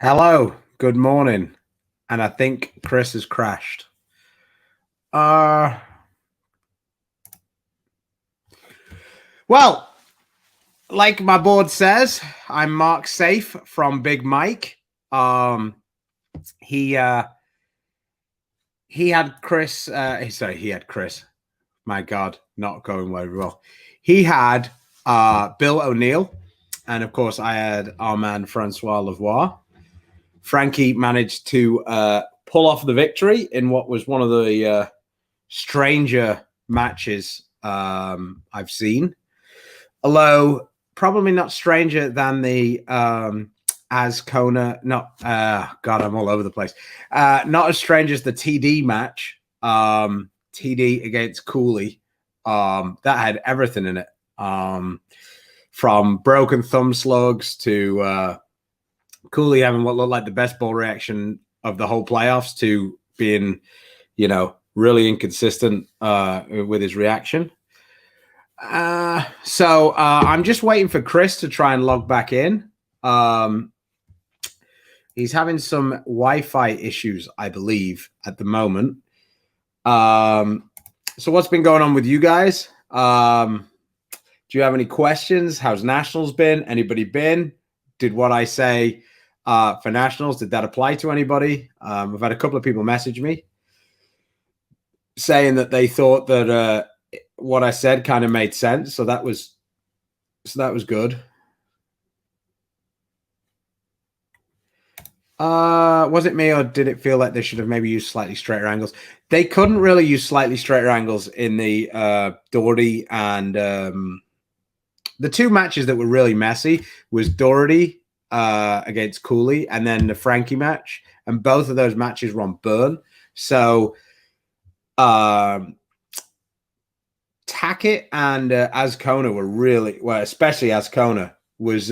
Hello, good morning. And I think Chris has crashed. Well, like my board says, I'm Mark Safe from Big Mike. He had Chris. He had Chris. My God, not going very well. He had Bill O'Neill, and of course, I had our man Francois Lavoie. Frankie managed to pull off the victory in what was one of the stranger matches I've seen. Although probably not stranger than the Ascona. Not God, I'm all over the place. Not as strange as the TD match. TD against Cooley. That had everything in it. From broken thumb slugs to Cooley having what looked like the best ball reaction of the whole playoffs to being, really inconsistent with his reaction. So I'm just waiting for Chris to try and log back in. He's having some Wi-Fi issues, I believe, at the moment. So what's been going on with you guys? Do you have any questions? How's Nationals been? Anybody been? Did what I say for Nationals, did that apply to anybody? I've had a couple of people message me saying that they thought that what I said kind of made sense. So that was good. Was it me, or did it feel like they should have maybe used slightly straighter angles? They couldn't really use slightly straighter angles in the Doherty and the two matches that were really messy was Doherty against Cooley and then the Frankie match. And both of those matches were on burn. So Tackett and Ascona were really, well, especially Ascona was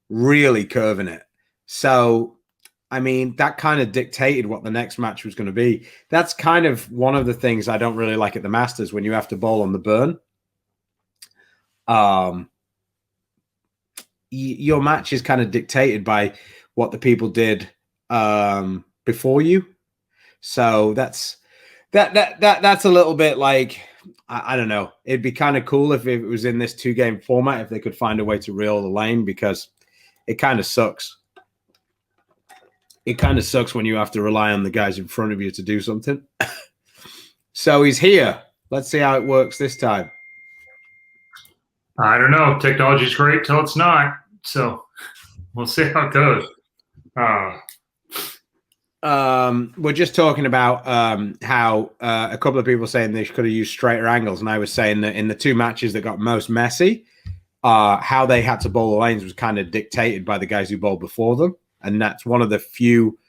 really curving it. So, I mean, that kind of dictated what the next match was going to be. That's kind of one of the things I don't really like at the Masters when you have to bowl on the burn. Your match is kind of dictated by what the people did before you. So that's a little bit like, I don't know. It'd be kind of cool if it was in this 2-game format, if they could find a way to reel the lane, because it kind of sucks. It kind of sucks when you have to rely on the guys in front of you to do something. So he's here. Let's see how it works this time. I don't know. Technology's great till it's not. So we'll see how it goes. We're just talking about how a couple of people saying they could have used straighter angles, and I was saying that in the two matches that got most messy, how they had to bowl the lanes was kind of dictated by the guys who bowled before them, and that's one of the few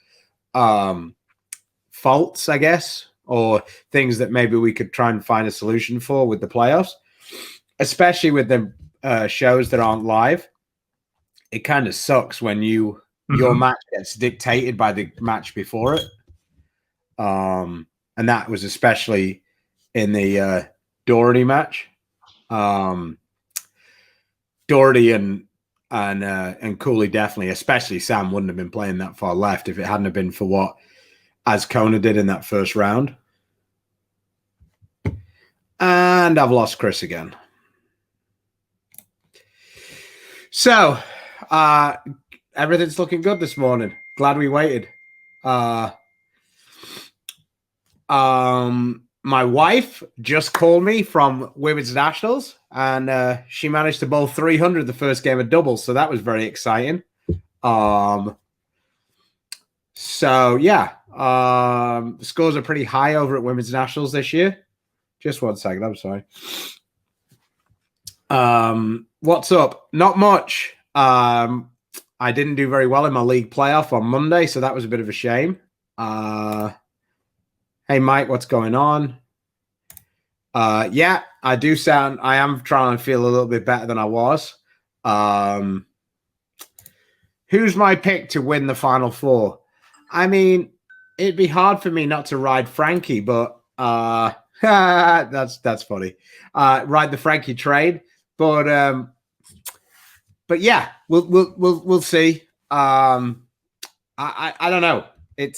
faults, I guess, or things that maybe we could try and find a solution for with the playoffs, especially with the shows that aren't live. It kind of sucks when your match gets dictated by the match before it. And that was especially in the Doherty match. Doherty and Cooley definitely, especially Sam, wouldn't have been playing that far left if it hadn't have been for what Ascona did in that first round. And I've lost Chris again. So, everything's looking good this morning. Glad we waited. My wife just called me from Women's Nationals, and she managed to bowl 300 the first game of doubles, so that was very exciting. So yeah, the scores are pretty high over at Women's Nationals this year. Just 1 second, I'm sorry. What's up? Not much. I didn't do very well in my league playoff on Monday, so that was a bit of a shame. Hey, Mike, what's going on? Yeah, I am trying to feel a little bit better than I was. Who's my pick to win the Final Four? I mean, it'd be hard for me not to ride Frankie, but that's funny. Ride the Frankie trade, but yeah, we'll see. I don't know. It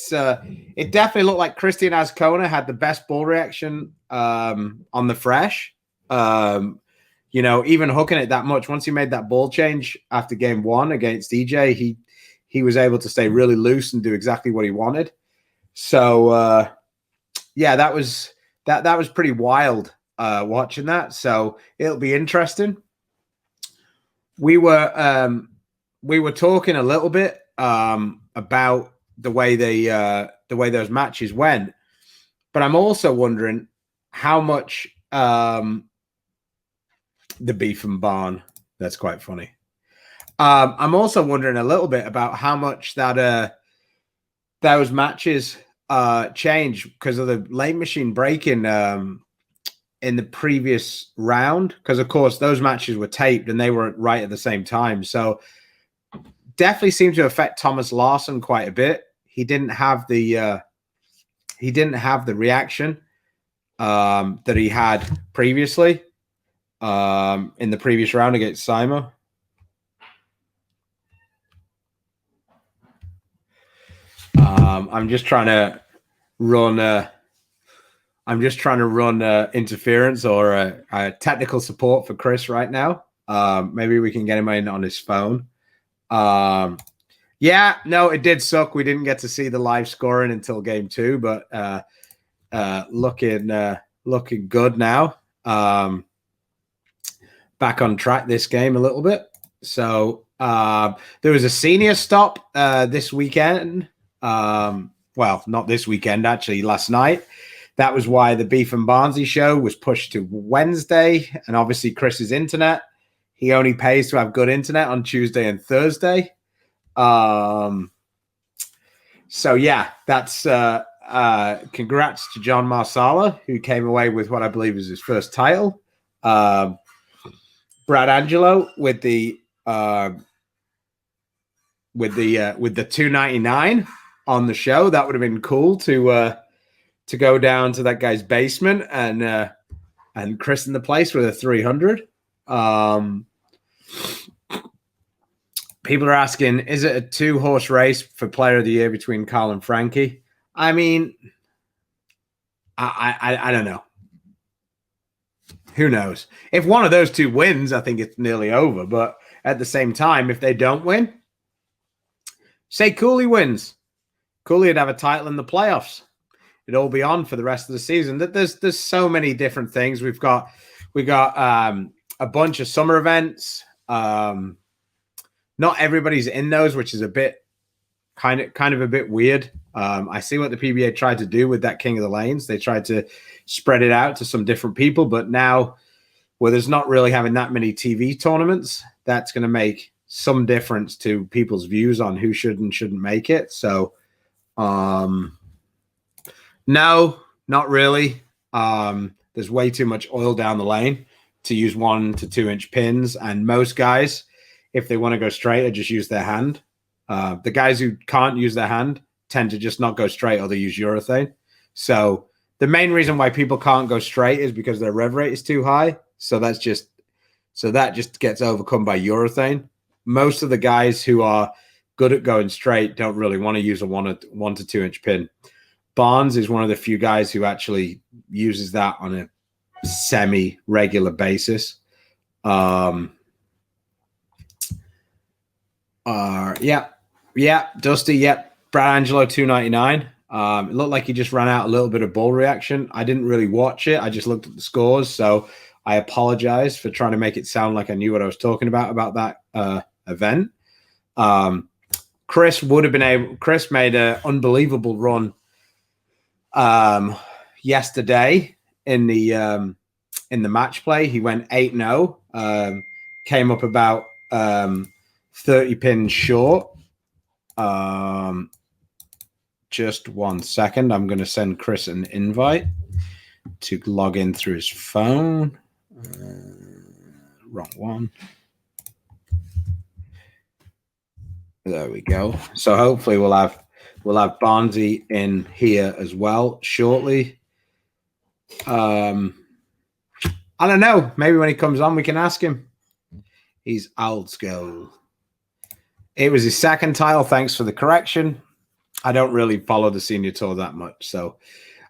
definitely looked like Christian Azcona had the best ball reaction on the fresh. Even hooking it that much. Once he made that ball change after game 1 against EJ, he was able to stay really loose and do exactly what he wanted. So that was pretty wild watching that. So it'll be interesting. We were talking a little bit about the way those matches went, but I'm also wondering how much the beef and barn. That's quite funny. I'm also wondering a little bit about how much that those matches changed because of the lane machine breaking in the previous round. Because of course those matches were taped and they were right at the same time, so definitely seemed to affect Thomas Larsson quite a bit. He didn't have the reaction that he had previously in the previous round against Simo. I'm just trying to run interference or a technical support for Chris right now. Maybe we can get him in on his phone. It did suck. We didn't get to see the live scoring until game 2, but looking good now. Back on track this game a little bit. So there was a senior stop this weekend. Well, not this weekend, actually, last night. That was why the Beef and Barnzy show was pushed to Wednesday. And obviously Chris's internet. He only pays to have good internet on Tuesday and Thursday. So yeah, that's congrats to John Marsala, who came away with what I believe is his first title. Brad Angelo with the $299 on the show. That would have been cool to go down to that guy's basement and christen the place with a 300. People are asking, is it a 2-horse race for player of the year between Carl and Frankie? I mean, I don't know. Who knows? If one of those 2 wins, I think it's nearly over. But at the same time, if they don't win, say Cooley wins. Cooley would have a title in the playoffs. It'd all be on for the rest of the season. There's so many different things. We got a bunch of summer events. Not everybody's in those, which is a bit kind of a bit weird. I see what the PBA tried to do with that King of the Lanes. They tried to spread it out to some different people, but now where there's not really having that many TV tournaments, that's going to make some difference to people's views on who should and shouldn't make it. So, no, not really. There's way too much oil down the lane to use 1 to 2 inch pins, and most guys, if they want to go straight, just use their hand. The guys who can't use their hand tend to just not go straight, or they use urethane. So the main reason why people can't go straight is because their rev rate is too high. So that just gets overcome by urethane. Most of the guys who are good at going straight don't really want to use a 1 to 2 inch pin. Barnes is one of the few guys who actually uses that on a semi-regular basis. Dusty, Brad Angelo $299. It looked like he just ran out a little bit of ball reaction. I didn't really watch it. I just looked at the scores, so I apologize for trying to make it sound like I knew what I was talking about that event. Chris made an unbelievable run yesterday in the match play. He went 8-0, came up about 30 pins short. Just 1 second. I'm going to send Chris an invite to log in through his phone. Wrong one. There we go. So hopefully we'll have Barnzy in here as well shortly. I don't know. Maybe when he comes on, we can ask him. He's old school. It was his second title. Thanks for the correction. I don't really follow the senior tour that much. So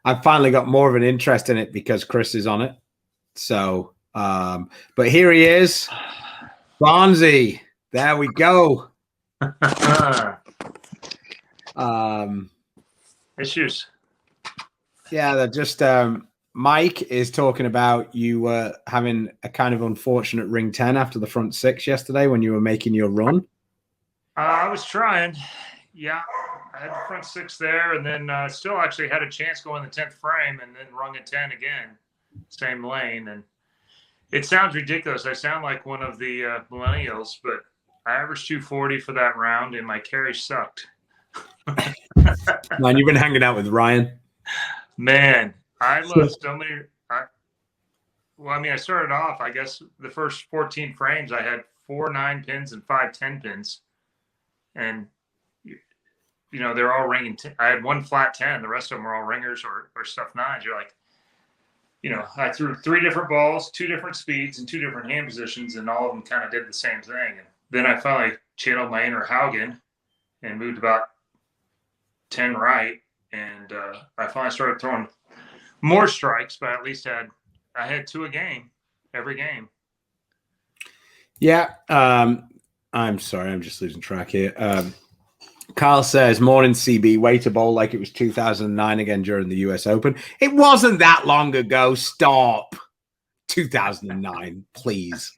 I've finally got more of an interest in it because Chris is on it. So, but here he is, Barnzy. There we go. Issues. Yeah, they're just Mike is talking about you having a kind of unfortunate ring 10 after the front 6 yesterday when you were making your run. I was trying. Yeah, I had the front 6 there, and then still actually had a chance going the 10th frame, and then rung a 10 again, same lane. And it sounds ridiculous. I sound like one of the millennials, but I averaged 240 for that round, and my carry sucked. Man, you've been hanging out with Ryan. Man, I lost so many. I started off, I guess, the first 14 frames, I had 4 9-pins and 5 10-pins. And, they're all ringing. I had 1 flat 10. The rest of them were all ringers or stuff 9s. You're like, I threw 3 different balls, 2 different speeds, and 2 different hand positions, and all of them kind of did the same thing. And then I finally channeled my inner Haugen and moved about 10 right. And I finally started throwing more strikes, but at least I had 2 a game, every game. Yeah. I'm sorry, I'm just losing track here. Carl says, morning CB, way to bowl like it was 2009 again during the US Open. It wasn't that long ago. Stop. 2009, please.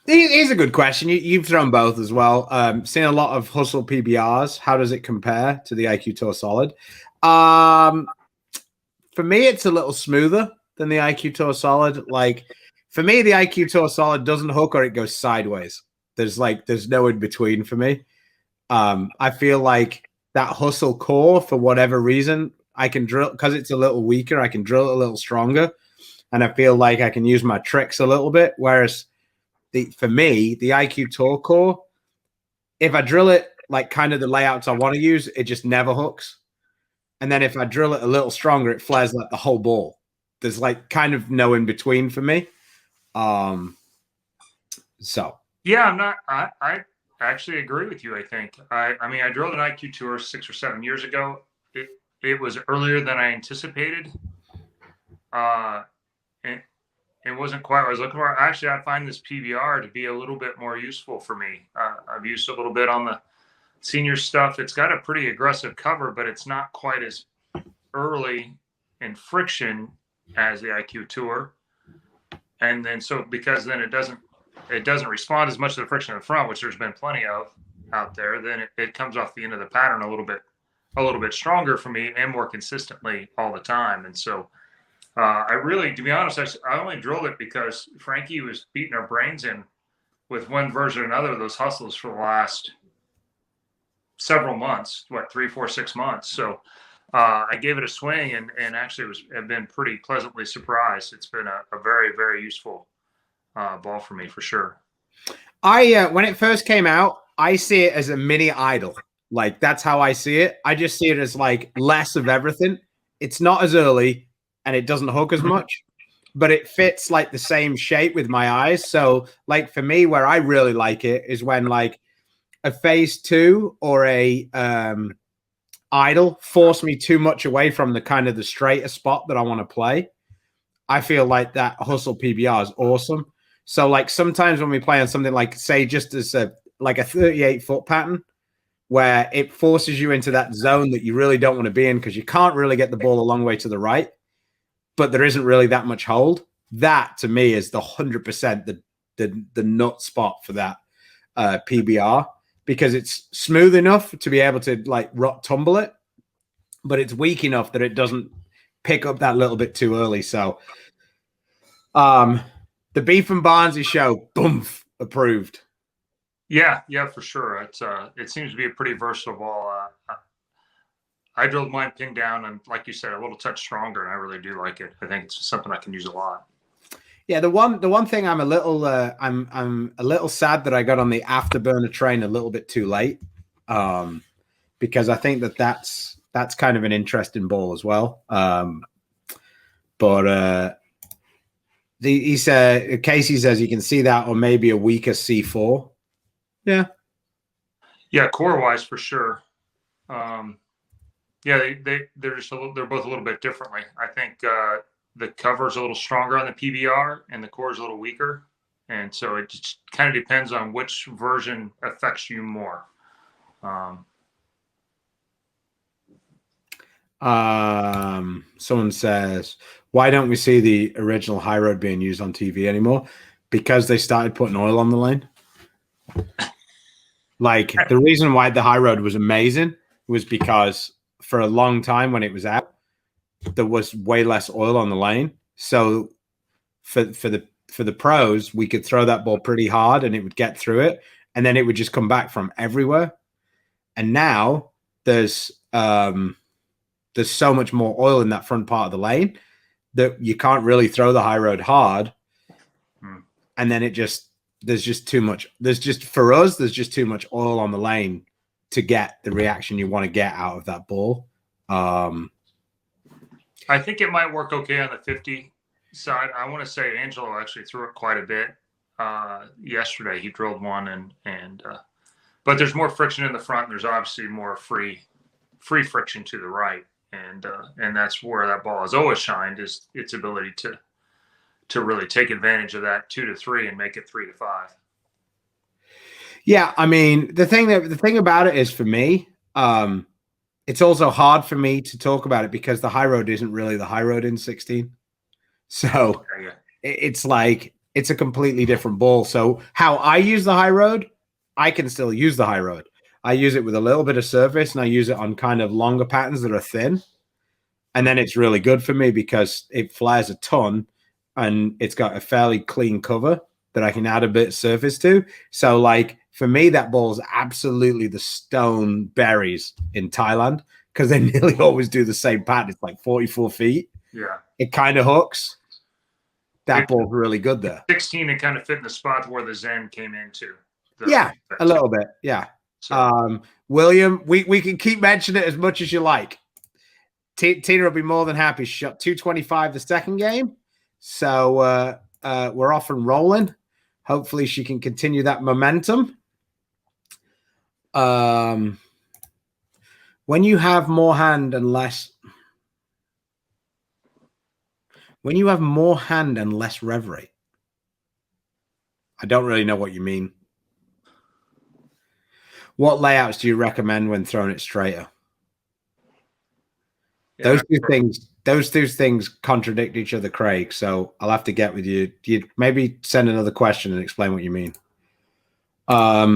Here's a good question. You've thrown both as well. Seen a lot of Hustle PBRs. How does it compare to the IQ Tour Solid? For me, it's a little smoother than the IQ Tour Solid. Like, for me, the IQ Tour Solid doesn't hook or it goes sideways. There's no in between for me. I feel like that Hustle core, for whatever reason, I can drill, because it's a little weaker, I can drill it a little stronger. And I feel like I can use my tricks a little bit. Whereas for me, the IQ Tour core, if I drill it like kind of the layouts I want to use, it just never hooks. And then if I drill it a little stronger, it flares like the whole ball. There's like kind of no in between for me. So yeah, I actually agree with you. I think I drilled an IQ Tour 6 or 7 years ago. It was earlier than I anticipated. It wasn't quite what I was looking for. Actually, I find this PBR to be a little bit more useful for me. I've used a little bit on the senior stuff. It's got a pretty aggressive cover, but it's not quite as early in friction as the IQ Tour. And then because then it doesn't respond as much to the friction in the front, which there's been plenty of out there, then it comes off the end of the pattern a little bit stronger for me and more consistently all the time. And so to be honest, I only drilled it because Frankie was beating our brains in with one version or another of those hustles for the last several months, 3, 4, 6 months. So I gave it a swing and actually have been pretty pleasantly surprised. It's been a very, very useful ball for me for sure. When it first came out, I see it as a mini idol. Like, that's how I see it. I just see it as like less of everything. It's not as early and it doesn't hook as much, but it fits like the same shape with my eyes. So like for me, where I really like it is when like a phase 2 or a idle force me too much away from the kind of the straighter spot that I want to play. I feel like that Hustle PBR is awesome. So like sometimes when we play on something like, say, just as a 38-foot pattern where it forces you into that zone that you really don't want to be in because you can't really get the ball a long way to the right, but there isn't really that much hold. That to me is the 100% the nut spot for that PBR, because it's smooth enough to be able to like tumble it, but it's weak enough that it doesn't pick up that little bit too early. So the Beef and Barnzy Show, boom, approved. Yeah, for sure. It seems to be a pretty versatile ball. I drilled mine pinned down and, like you said, a little touch stronger, and I really do like it. I think it's something I can use a lot. Yeah, the one thing I'm a little I'm a little sad that I got on the afterburner train a little bit too late, because I think that's kind of an interesting ball as well. But he said Casey says you can see that, or maybe a weaker C4. Yeah. Yeah, core wise for sure. Yeah, they're just they're both a little bit differently. I think the cover's a little stronger on the PBR and the core is a little weaker, and so it just kind of depends on which version affects you more. Someone says, why don't we see the original high road being used on TV anymore? Because they started putting oil on the lane. Like, the reason why the high road was amazing was because for a long time when it was out, there was way less oil on the lane. So for the pros, we could throw that ball pretty hard and it would get through it, and then it would just come back from everywhere. And now there's so much more oil in that front part of the lane that you can't really throw the high road hard. And then there's just too much. There's just too much oil on the lane to get the reaction you want to get out of that ball. I think it might work okay on the 50 side. I want to say Angelo actually threw it quite a bit yesterday. He drilled one, but there's more friction in the front. And there's obviously more free friction to the right, and that's where that ball has always shined, is its ability to really take advantage of that 2 to 3 and make it 3 to 5. Yeah, I mean, the thing about it is, for me, it's also hard for me to talk about it because the high road isn't really the high road in 16. So it's like, it's a completely different ball. So how I use the high road, I can still use the high road. I use it with a little bit of surface, and I use it on kind of longer patterns that are thin. And then it's really good for me because it flares a ton and it's got a fairly clean cover that I can add a bit of surface to. So, like, for me, that ball is absolutely the stone berries in Thailand, because they nearly always do the same pattern. It's like 44 feet. Yeah. It kind of hooks. That ball's really good there. 16, it kind of fit in the spot where the Zen came into. Yeah, a little bit. Yeah. So. William, we can keep mentioning it as much as you like. Tina will be more than happy. She shot 225 the second game. So we're off and rolling. Hopefully she can continue that momentum. When you have more hand and less rev rate, I don't really know what you mean. What layouts do you recommend when throwing it straighter? Yeah, those two things contradict each other, Craig. So I'll have to get with you. You maybe send another question and explain what you mean. Kyle,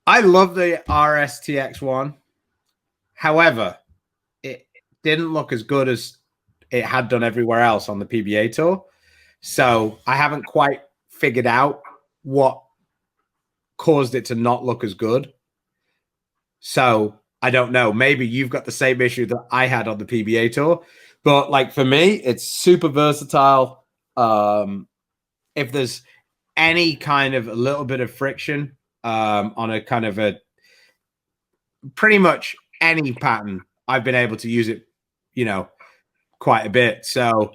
I love the RSTX1. However, it didn't look as good as it had done everywhere else on the PBA tour. So I haven't quite figured out what caused it to not look as good. So I don't know. Maybe you've got the same issue that I had on the PBA tour. But, like, for me, it's super versatile. If there's any kind of a little bit of friction on a kind of a pretty much any pattern, I've been able to use it, quite a bit. So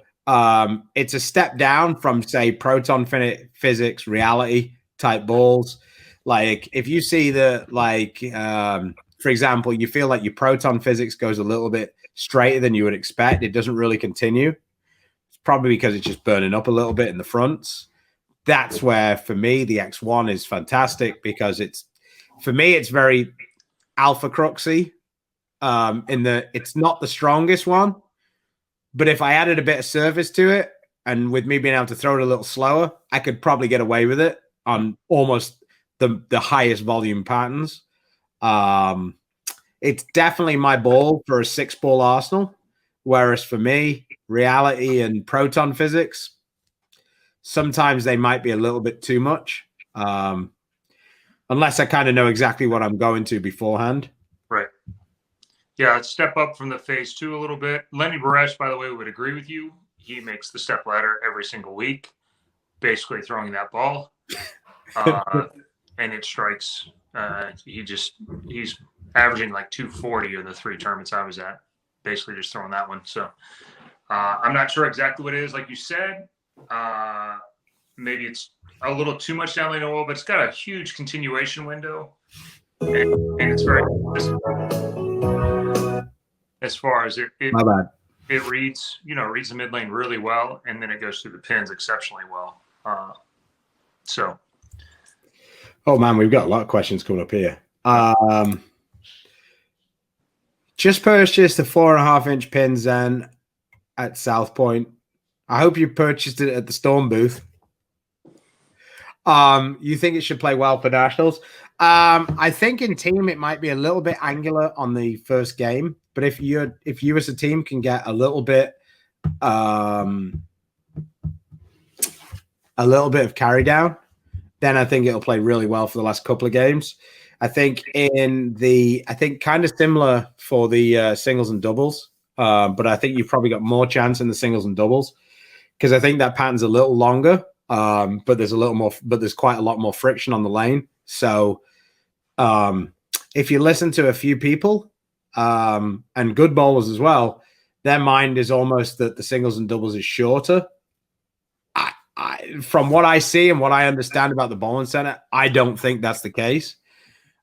it's a step down from, say, proton physics, reality type balls. Like, if you see for example, you feel like your proton physics goes a little bit straighter than you would expect, it doesn't really continue. It's probably because it's just burning up a little bit in the fronts. That's where, for me, the X1 is fantastic, because it's very alpha cruxy. It's not the strongest one, but if I added a bit of surface to it, and with me being able to throw it a little slower, I could probably get away with it on almost the highest volume patterns. It's definitely my ball for a 6-ball arsenal, whereas for me, reality and proton physics, sometimes they might be a little bit too much, unless I kind of know exactly what I'm going to beforehand. Right. Yeah, step up from the phase 2 a little bit. Lenny Baresh, by the way, would agree with you. He makes the step ladder every single week, basically throwing that ball, and it strikes He's averaging like 240 in the 3 tournaments I was at. Basically, just throwing that one. So I'm not sure exactly what it is. Like you said, maybe it's a little too much down lane oil, but it's got a huge continuation window, and it's very as far as My bad. It reads the mid lane really well, and then it goes through the pins exceptionally well. So. Oh man, we've got a lot of questions coming up here. Just purchased the 4.5-inch pins then at South Point. I hope you purchased it at the Storm booth. You think it should play well for nationals? I think in team it might be a little bit angular on the first game, but if you as a team can get a little bit of carry down, then I think it'll play really well for the last couple of games. I think kind of similar for the singles and doubles, but I think you've probably got more chance in the singles and doubles because I think that pattern's a little longer, but there's quite a lot more friction on the lane. So if you listen to a few people and good bowlers as well, their mind is almost that the singles and doubles is shorter. From what I see and what I understand about the bowling center, I don't think that's the case.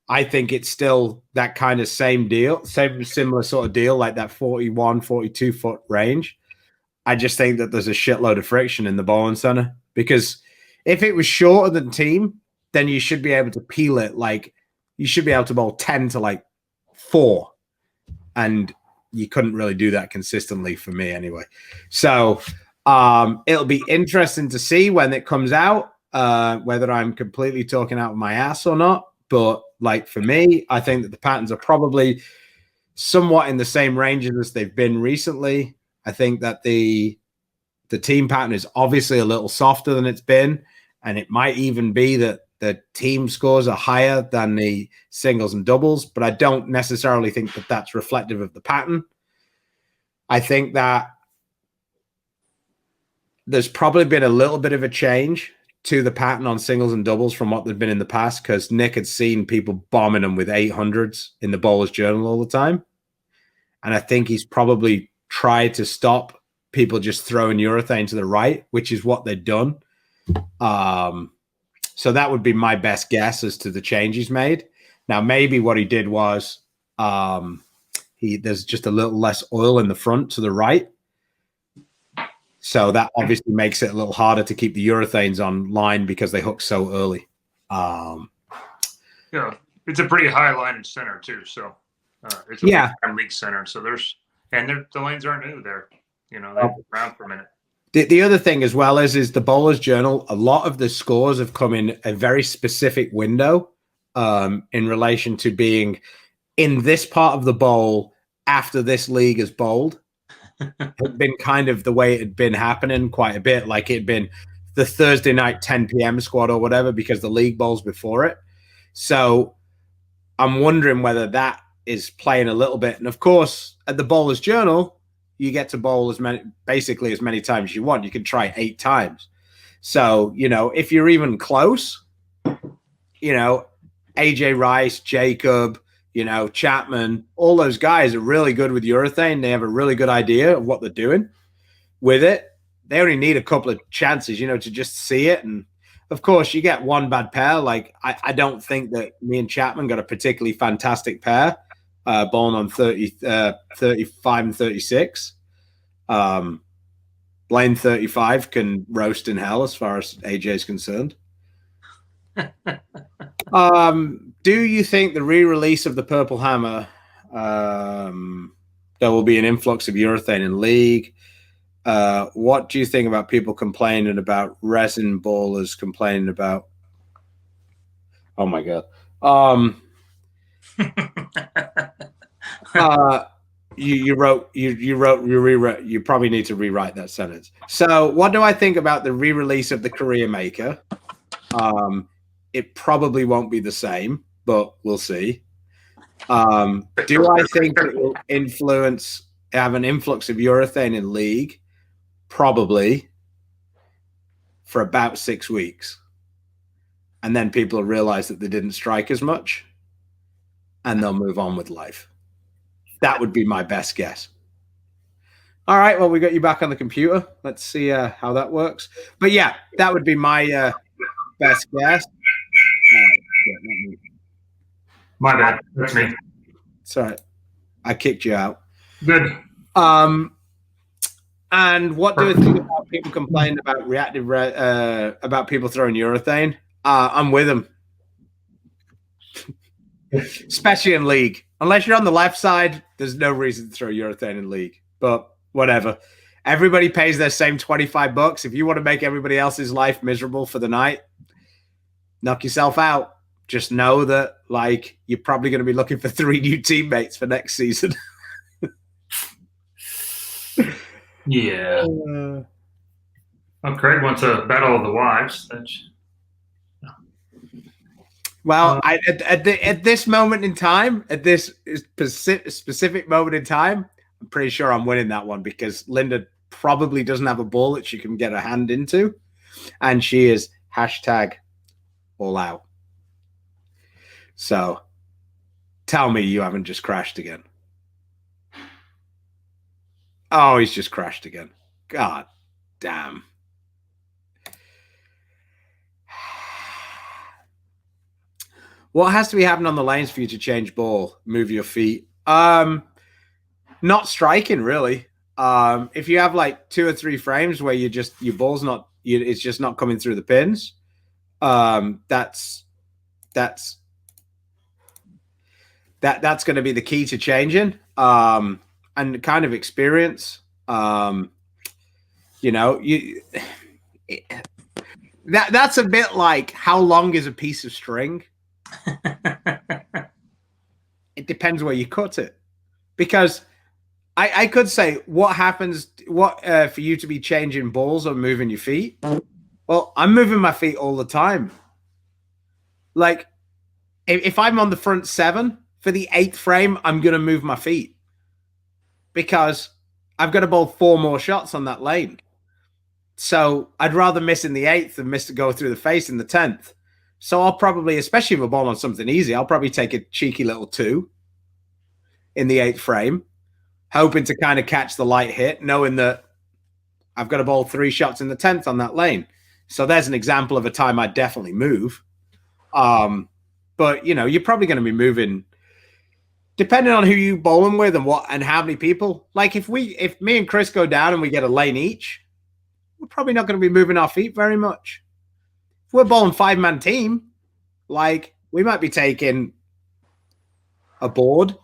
I think it's still that kind of similar sort of deal, like that 41, 42 foot range. I just think that there's a shitload of friction in the bowling center because if it was shorter than team, then you should be able to peel it. Like you should be able to bowl 10 to like 4. And you couldn't really do that consistently for me anyway. So it'll be interesting to see when it comes out, whether I'm completely talking out of my ass or not. But like for me, I think that the patterns are probably somewhat in the same ranges as they've been recently. I think that the team pattern is obviously a little softer than it's been, and it might even be that the team scores are higher than the singles and doubles, but I don't necessarily think that that's reflective of the pattern. I think that there's probably been a little bit of a change to the pattern on singles and doubles from what they've been in the past because Nick had seen people bombing them with 800s in the Bowler's Journal all the time. And I think he's probably tried to stop people just throwing urethane to the right, which is what they've done. So that would be my best guess as to the change he's made. Now, maybe what he did was there's just a little less oil in the front to the right. So that obviously makes it a little harder to keep the urethanes on line because they hook so early. Yeah, it's a pretty high line in center too. So it's a league center. So the lanes aren't new there. They've been around for a minute. The other thing as well is the Bowler's Journal. A lot of the scores have come in a very specific window in relation to being in this part of the bowl after this league is bowled. Had been kind of the way it had been happening quite a bit. Like it'd been the Thursday night 10 p.m. squad or whatever because the league bowls before it. So I'm wondering whether that is playing a little bit. And of course, at the Bowler's Journal, you get to bowl as many times as you want. You can try 8 times. So, if you're even close, AJ Rice, Jacob, Chapman, all those guys are really good with urethane. They have a really good idea of what they're doing with it. They only need a couple of chances, to just see it. And of course, you get one bad pair. Like I don't think that me and Chapman got a particularly fantastic pair, bowling on 35 and 36. Lane 35 can roast in hell as far as AJ is concerned. Do you think the re-release of the Purple Hammer, there will be an influx of urethane in league? What do you think about people complaining about resin bowlers complaining about? Oh my God. You probably need to rewrite that sentence. So what do I think about the re-release of the Career Maker? It probably won't be the same, but we'll see. Do I think it will have an influx of urethane in league? Probably for about 6 weeks. and then people will realize that they didn't strike as much, and they'll move on with life. That would be my best guess. All right, well, we got you back on the computer. Let's see how that works. But yeah, that would be my best guess. My bad. That's me. Sorry, I kicked you out. Good. And what do you think about people complaining about about people throwing urethane? I'm with them, especially in league. Unless you're on the left side, there's no reason to throw urethane in league. But whatever. Everybody pays their same $25. If you want to make everybody else's life miserable for the night, knock yourself out. Just know that, like, you're probably going to be looking for 3 new teammates for next season. Yeah. Well, Craig wants a battle of the wives. Well, at this moment in time, at this specific moment in time, I'm pretty sure I'm winning that one because Linda probably doesn't have a ball that she can get her hand into, and she is #all out. So tell me you haven't just crashed again. Oh, he's just crashed again. God damn. What has to be happening on the lanes for you to change ball, move your feet? Not striking, really. If you have like 2 or 3 frames where your ball's not, it's just not coming through the pins. That's going to be the key to changing. And kind of experience. That's a bit like how long is a piece of string? It depends where you cut it, because I could say what happens for you to be changing balls or moving your feet. Well, I'm moving my feet all the time. Like if I'm on the front 7 for the 8th frame, I'm going to move my feet because I've got to bowl 4 more shots on that lane. So I'd rather miss in the 8th than miss to go through the face in the 10th. So I'll probably, especially if a ball on something easy, I'll probably take a cheeky little 2 in the 8th frame, hoping to kind of catch the light hit, knowing that I've got to bowl 3 shots in the 10th on that lane. So there's an example of a time I'd definitely move. But, you're probably going to be moving depending on who you bowling with and how many people. Like if me and Chris go down and we get a lane each, we're probably not going to be moving our feet very much. If we're bowling 5-man team, like we might be taking a board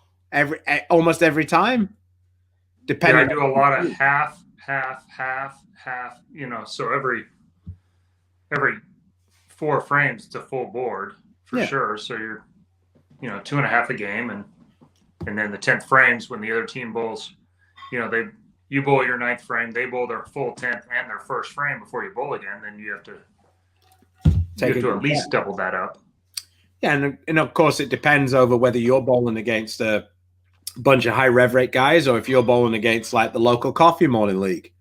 almost every time. Depending, I do a lot of half. So every 4 frames, it's a full board for sure. So you're, 2.5 a game, and then the 10th frames when the other team bowls, you bowl your 9th frame, they bowl their full 10th and their first frame before you bowl again. Then you have to at least double that up. Yeah, and of course it depends over whether you're bowling against a bunch of high rev rate guys or if you're bowling against like the local coffee morning league.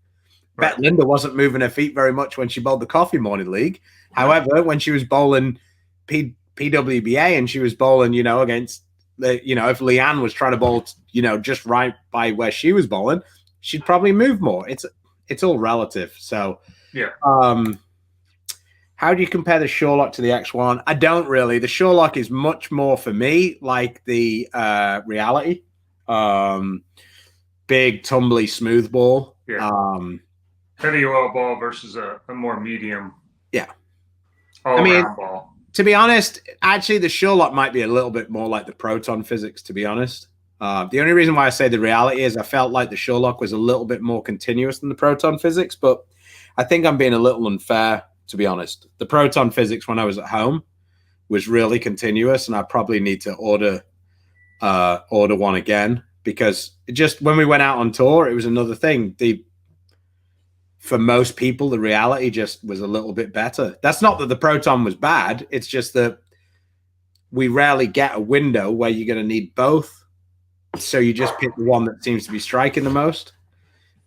Right. Bet Linda wasn't moving her feet very much when she bowled the coffee morning league. However, when she was bowling PWBA and she was bowling, against if Leanne was trying to bowl, just right by where she was bowling, she'd probably move more. It's all relative. So yeah. How do you compare the Shorelock to the X1? I don't really. The Shorelock is much more for me like the Reality. Big, tumbly, smooth ball. Yeah. Heavy oil ball versus a more medium. Yeah. All-around ball. To be honest, actually, the Shorelock might be a little bit more like the Proton physics, to be honest. The only reason why I say the Reality is I felt like the Shorelock was a little bit more continuous than the Proton physics, but I think I'm being a little unfair, to be honest. The Proton physics when I was at home was really continuous, and I probably need to order one again because just when we went out on tour, it was another thing. For most people, the Reality just was a little bit better. That's not that the Proton was bad. It's just that we rarely get a window where you're going to need both. So you just pick the one that seems to be striking the most.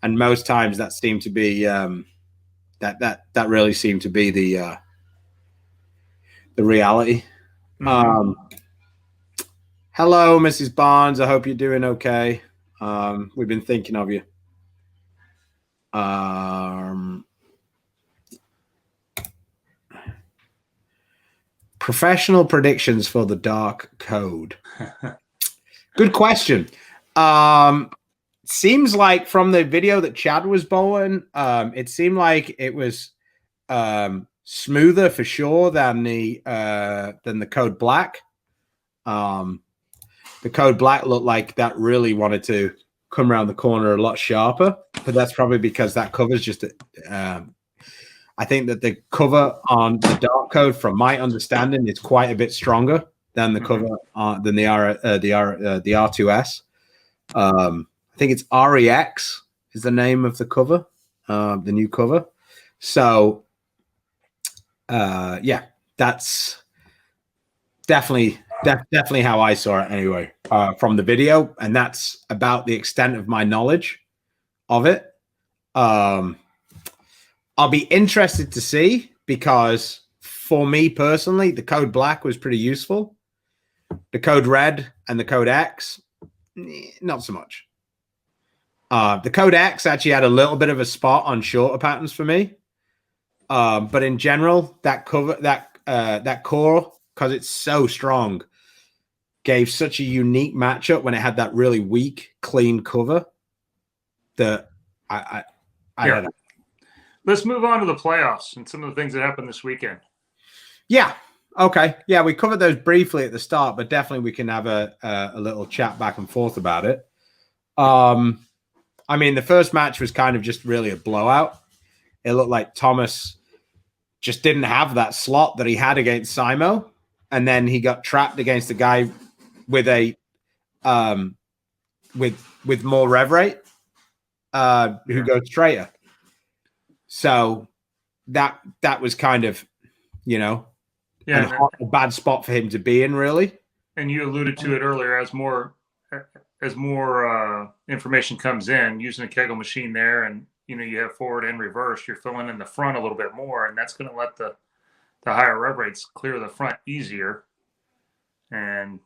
And most times that seemed to be that really seemed to be the the reality. Mm-hmm. Hello, Mrs. Barnes. I hope you're doing okay. We've been thinking of you. Professional predictions for the Dark Code. Good question. Seems like from the video that Chad was bowling, it seemed like it was smoother for sure than the Code Black. The Code Black looked like that really wanted to come around the corner a lot sharper, but that's probably because that cover's just. I think that the cover on the Dark Code, from my understanding, is quite a bit stronger than the cover than the R2S. I think it's REX is the name of the cover, the new cover. So, yeah, that's definitely how I saw it anyway, from the video, and that's about the extent of my knowledge of it. I'll be interested to see, because for me personally, the Code Black was pretty useful. The Code Red and the Code X, not so much. The Code X actually had a little bit of a spot on shorter patterns for me. But in general, that cover, that core, because it's so strong, gave such a unique matchup when it had that really weak, clean cover that I don't know. Let's move on to the playoffs and some of the things that happened this weekend. Yeah. Okay. Yeah, we covered those briefly at the start, but definitely we can have a little chat back and forth about it. I mean, the first match was kind of just really a blowout. It looked like Thomas just didn't have that slot that he had against Simo, and then he got trapped against a guy with a with more rev rate, who goes straighter. So that was kind of, a bad spot for him to be in, really. And you alluded to it earlier, as more information comes in, using a Kegel machine there, and you have forward and reverse, you're filling in the front a little bit more, and that's going to let the higher rev rates clear the front easier, and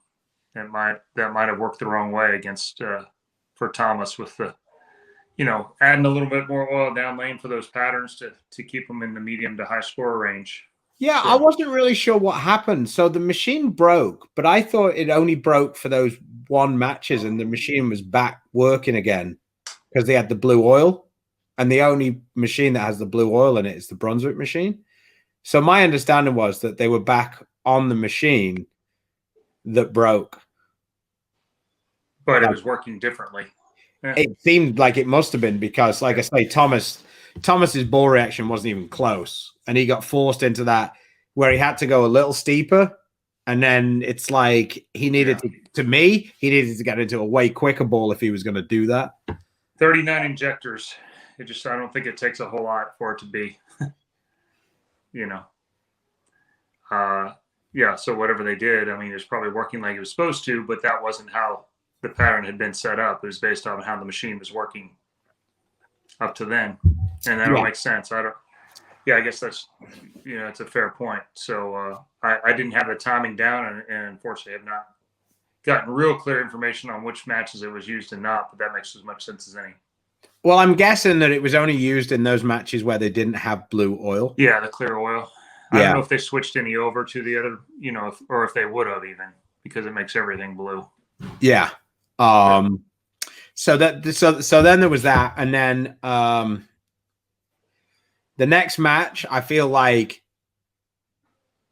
that might have worked the wrong way against for Thomas, with the adding a little bit more oil down lane for those patterns to keep them in the medium to high score range. Yeah, so I wasn't really sure what happened. So the machine broke, but I thought it only broke for those one matches, and the machine was back working again because they had the blue oil, and the only machine that has the blue oil in it is the Brunswick machine. So my understanding was that they were back on the machine that broke. But it was working differently. Yeah. It seemed like it must have been, because, like I say, Thomas's ball reaction wasn't even close, and he got forced into that where he had to go a little steeper, and then it's like he needed to get into a way quicker ball if he was going to do that. 39 injectors. I don't think it takes a whole lot for it to be, so whatever they did, I mean, it was probably working like it was supposed to, but that wasn't how the pattern had been set up. It was based on how the machine was working up to then, and that all makes sense. I guess that's it's a fair point. So I didn't have the timing down, and unfortunately have not gotten real clear information on which matches it was used and not, but that makes as much sense as any. Well, I'm guessing that it was only used in those matches where they didn't have blue oil. Yeah, the clear oil. I don't know if they switched any over to the other, or if they would have, even, because it makes everything blue. Yeah. So then there was that, and then the next match, I feel like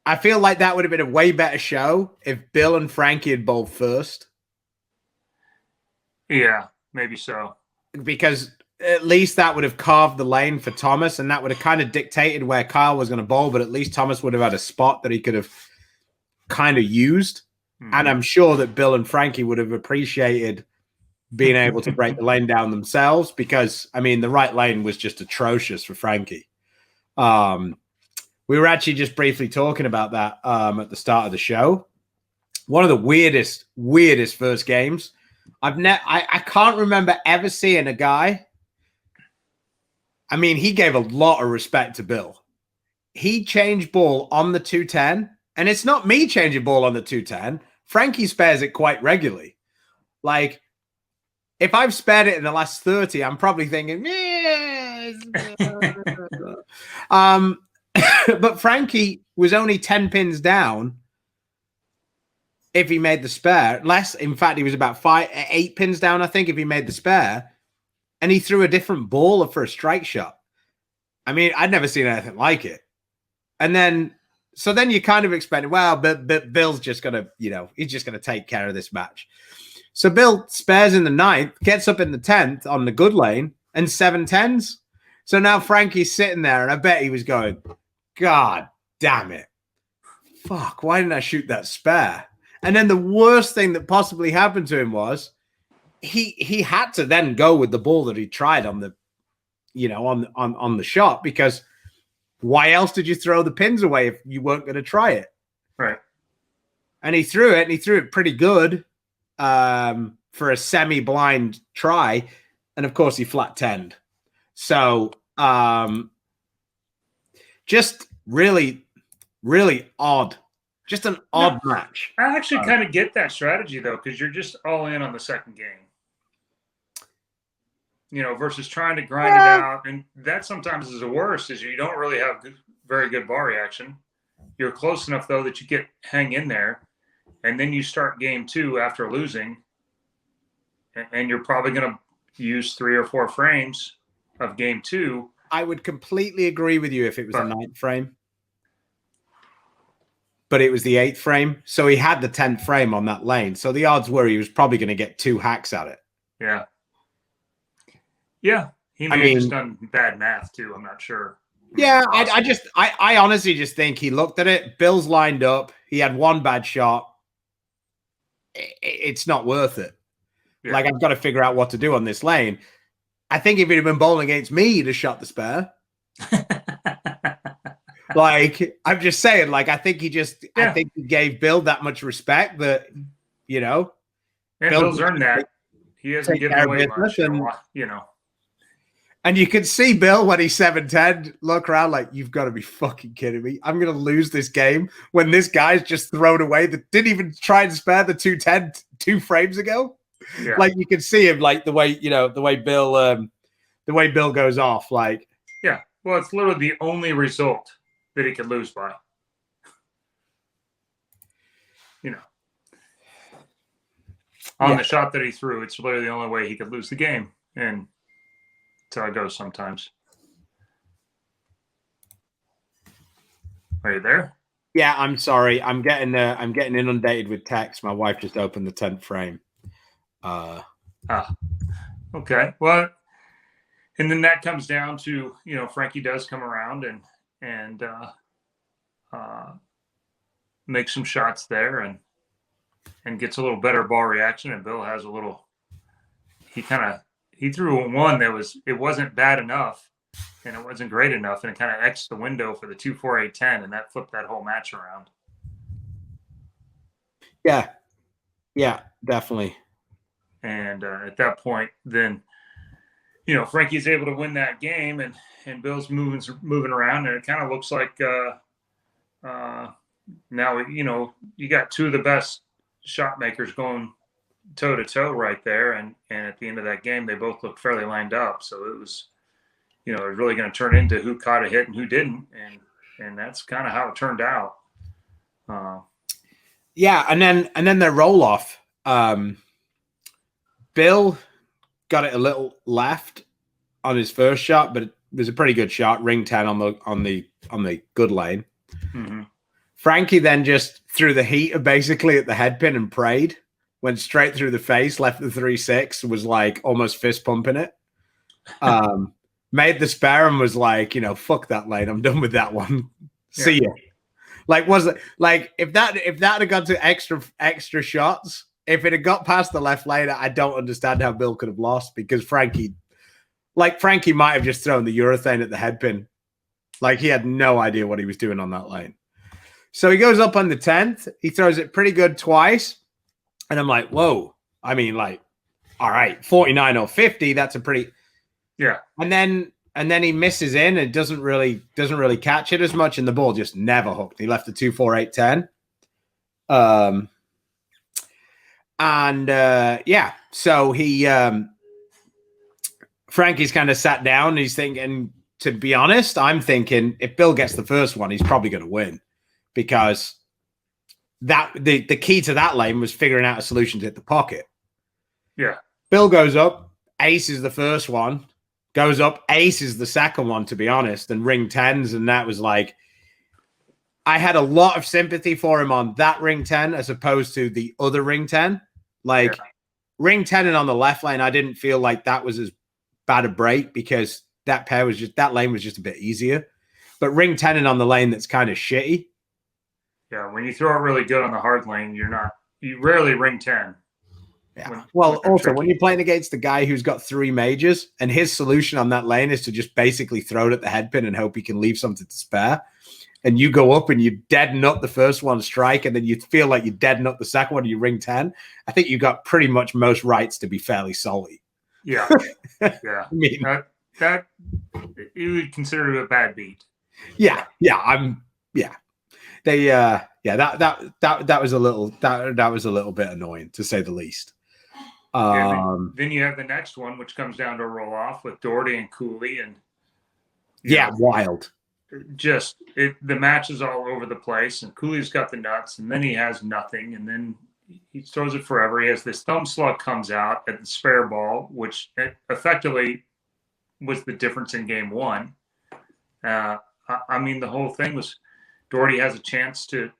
that would have been a way better show if Bill and Frankie had bowled first. Yeah, maybe so. Because at least that would have carved the lane for Thomas, and that would have kind of dictated where Kyle was going to bowl, but at least Thomas would have had a spot that he could have kind of used. Mm-hmm. And I'm sure that Bill and Frankie would have appreciated being able to break the lane down themselves, because, I mean, the right lane was just atrocious for Frankie. We were actually just briefly talking about that at the start of the show. One of the weirdest first games. I can't remember ever seeing a guy. I mean, he gave a lot of respect to Bill. He changed ball on the 210 And it's not me changing ball on the 210. Frankie spares it quite regularly. Like, if I've spared it in the last 30, I'm probably thinking, but Frankie was only 10 pins down if he made the spare. Less, in fact, he was about 8 pins down, I think, if he made the spare. And he threw a different ball for a strike shot. I mean, I'd never seen anything like it. And then, so then you kind of expect, well, but Bill's just going to, he's just going to take care of this match. So Bill spares in the 9th, gets up in the 10th on the good lane, and 7-10s. So now Frankie's sitting there, and I bet he was going, God damn it. Fuck, why didn't I shoot that spare? And then the worst thing that possibly happened to him was he had to then go with the ball that he tried on the, on the shot, because why else did you throw the pins away if you weren't going to try it? Right. And he threw it pretty good for a semi-blind try. And of course he flat 10'd. So just really, really odd. Just an odd match. I actually kind of get that strategy, though, because you're just all in on the second game. Versus trying to grind it out. And that sometimes is the worst, is you don't really have very good ball reaction. You're close enough, though, that you hang in there. And then you start game 2 after losing. And you're probably going to use 3 or 4 frames of game 2. I would completely agree with you if it was the 9th frame. But it was the 8th frame. So he had the 10th frame on that lane. So the odds were he was probably going to get 2 hacks at it. Yeah. Yeah. He may have just done bad math too. I'm not sure. Yeah. I honestly just think he looked at it. Bill's lined up. He had 1 bad shot. It's not worth it. Yeah. Like, I've got to figure out what to do on this lane. I think if he'd have been bowling against me, he'd have shot the spare. Like, I'm just saying, like, I think he gave Bill that much respect that, And Bill's earned that. He hasn't given away much, And you can see Bill when he's 7-10 look around like, you've got to be fucking kidding me. I'm going to lose this game when this guy's just thrown away that didn't even try and spare the 210 2 frames ago. Yeah. Like, you can see him, like, the way Bill goes off. Like, yeah, well, it's literally the only result that he could lose by. On the shot that he threw, it's literally the only way he could lose the game. And that's how it goes sometimes. Are you there? Yeah, I'm sorry. I'm getting inundated with text. My wife just opened the 10th frame. Okay. Well, and then that comes down to, Frankie does come around and make some shots there and gets a little better ball reaction. And Bill has a little, he threw one it wasn't bad enough and it wasn't great enough. And it kind of X'd the window for the 2-4-8-10, and that flipped that whole match around. Yeah. Yeah, definitely. And at that point, then, Frankie's able to win that game, and Bill's moving around, and it kind of looks like now, you got 2 of the best shot makers going toe to toe right there. And at the end of that game, they both looked fairly lined up. So it was, it was really going to turn into who caught a hit and who didn't. And that's kind of how it turned out. Yeah. And then their roll off, Bill got it a little left on his first shot, but it was a pretty good shot. Ring 10 on the good lane. Mm-hmm. Frankie then just threw the heater basically at the head pin and prayed. Went straight through the face, left the 3-6, was like almost fist pumping it. Made the spare and was like, fuck that lane. I'm done with that one. Yeah. See ya. Like, was it like if that had gone to extra shots, if it had got past the left lane, I don't understand how Bill could have lost, because Frankie might have just thrown the urethane at the head pin. Like, he had no idea what he was doing on that lane. So he goes up on the 10th. He throws it pretty good twice. And I'm like, whoa. I mean, like, all right, 49 or 50, that's a pretty... Yeah. And then and then he misses in and doesn't really catch it as much, and the ball just never hooked. He left a 2-4-8-10. So he Frankie's kind of sat down and he's thinking, to be honest, I'm thinking if Bill gets the first one, he's probably going to win, because that the key to that lane was figuring out a solution to hit the pocket. Yeah. Bill goes up, aces the first one, goes up, aces the second one, to be honest, and ring 10s. And that was like, I had a lot of sympathy for him on that ring 10 as opposed to the other ring 10. Like ring 10 and on the left lane, I didn't feel like that was as bad a break, because that lane was just a bit easier. But ring 10 and on the lane that's kind of shitty. Yeah, when you throw it really good on the hard lane, you rarely ring 10. Yeah. When you're playing against the guy who's got 3 majors, and his solution on that lane is to just basically throw it at the headpin and hope he can leave something to spare, and you go up and you deaden up the first one strike, and then you feel like you deaden up the second one and you ring 10, I think you got pretty much most rights to be fairly salty. Yeah. Yeah. I mean, that you would consider it a bad beat. Yeah. That was a little bit annoying, to say the least. Then you have the next one, which comes down to a roll off with Doherty and Cooley, and wild. Just the match is all over the place, and Cooley's got the nuts, and then he has nothing, and then he throws it forever. He has this thumb slug comes out at the spare ball, which effectively was the difference in game 1. I mean, the whole thing was Doherty has a chance to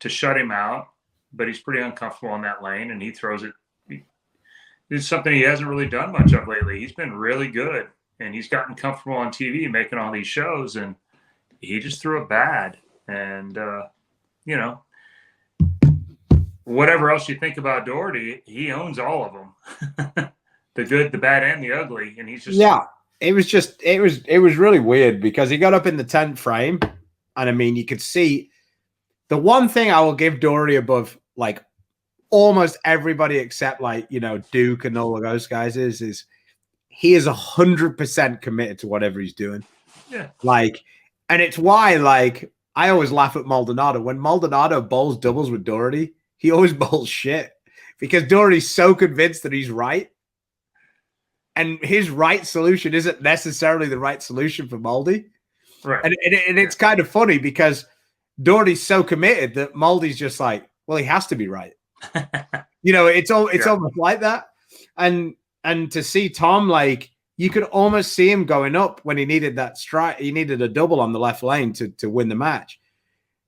shut him out, but he's pretty uncomfortable on that lane, and he throws it. It's something he hasn't really done much of lately. He's been really good, and he's gotten comfortable on TV making all these shows, and he just threw it bad. And, whatever else you think about Doherty, he owns all of them. The good, the bad, and the ugly. And he's just... Yeah, it was really weird, because he got up in the 10th frame, and I mean, you could see the one thing I will give Doherty above, like, almost everybody except, like, Duke and all of those guys is he is 100% committed to whatever he's doing. Yeah. Like, and it's why, like, I always laugh at Maldonado. When Maldonado bowls doubles with Doherty, he always bowls shit, because Doherty's so convinced that he's right. And his right solution isn't necessarily the right solution for Maldy. Right. And it's kind of funny, because Doherty's so committed that Maldy's just like, well, he has to be right. It's almost like that. And to see Tom, like, you could almost see him going up when he needed that strike. He needed a double on the left lane to win the match.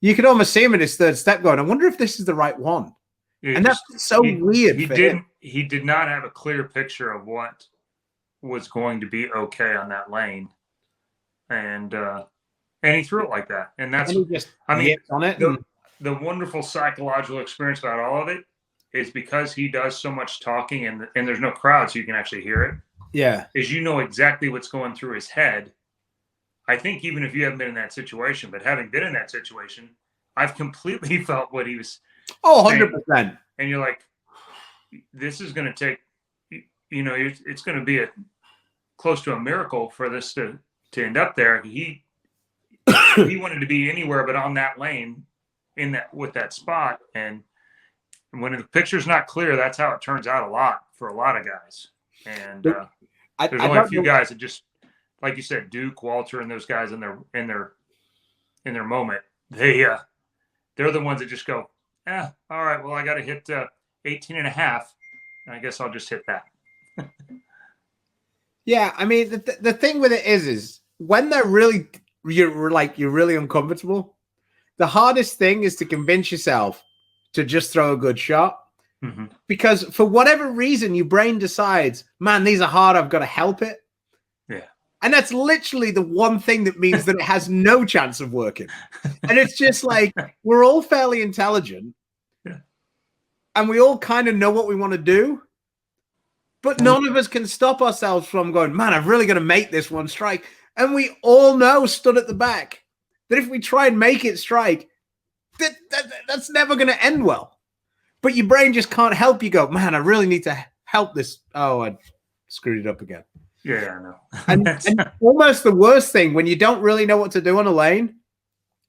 You could almost see him in his third step going, I wonder if this is the right one. And that's so weird. He did not have a clear picture of what was going to be okay on that lane. And he threw it like that. And that's, on it. The wonderful psychological experience about all of it is because he does so much talking, and there's no crowd, so you can actually hear it. Yeah. Is exactly what's going through his head. I think even if you haven't been in that situation, but having been in that situation, I've completely felt what he was saying. 100%. And you're like, this is going to take, it's going to be close to a miracle for this to end up there. He wanted to be anywhere but on that lane with that spot. And when the picture's not clear, that's how it turns out a lot for a lot of guys. And there's only a few guys that just, like you said, Duke, Walter, and those guys in their moment, they're the ones that just go, all right, well, I got to hit 18 and a half, and I guess I'll just hit that. Yeah, I mean, the thing with it is when you're really uncomfortable, the hardest thing is to convince yourself to just throw a good shot. Mm-hmm. Because for whatever reason, your brain decides, man, these are hard, I've got to help it. Yeah. And that's literally the one thing that means that it has no chance of working. And it's just like, we're all fairly intelligent. Yeah. And we all kind of know what we want to do. But none of us can stop ourselves from going, man, I'm really going to make this one strike. And we all know, stood at the back, that if we try and make it strike, that's never going to end well. But your brain just can't help you go, man, I really need to help this. Oh, I screwed it up again. Yeah, I know. And almost the worst thing when you don't really know what to do on a lane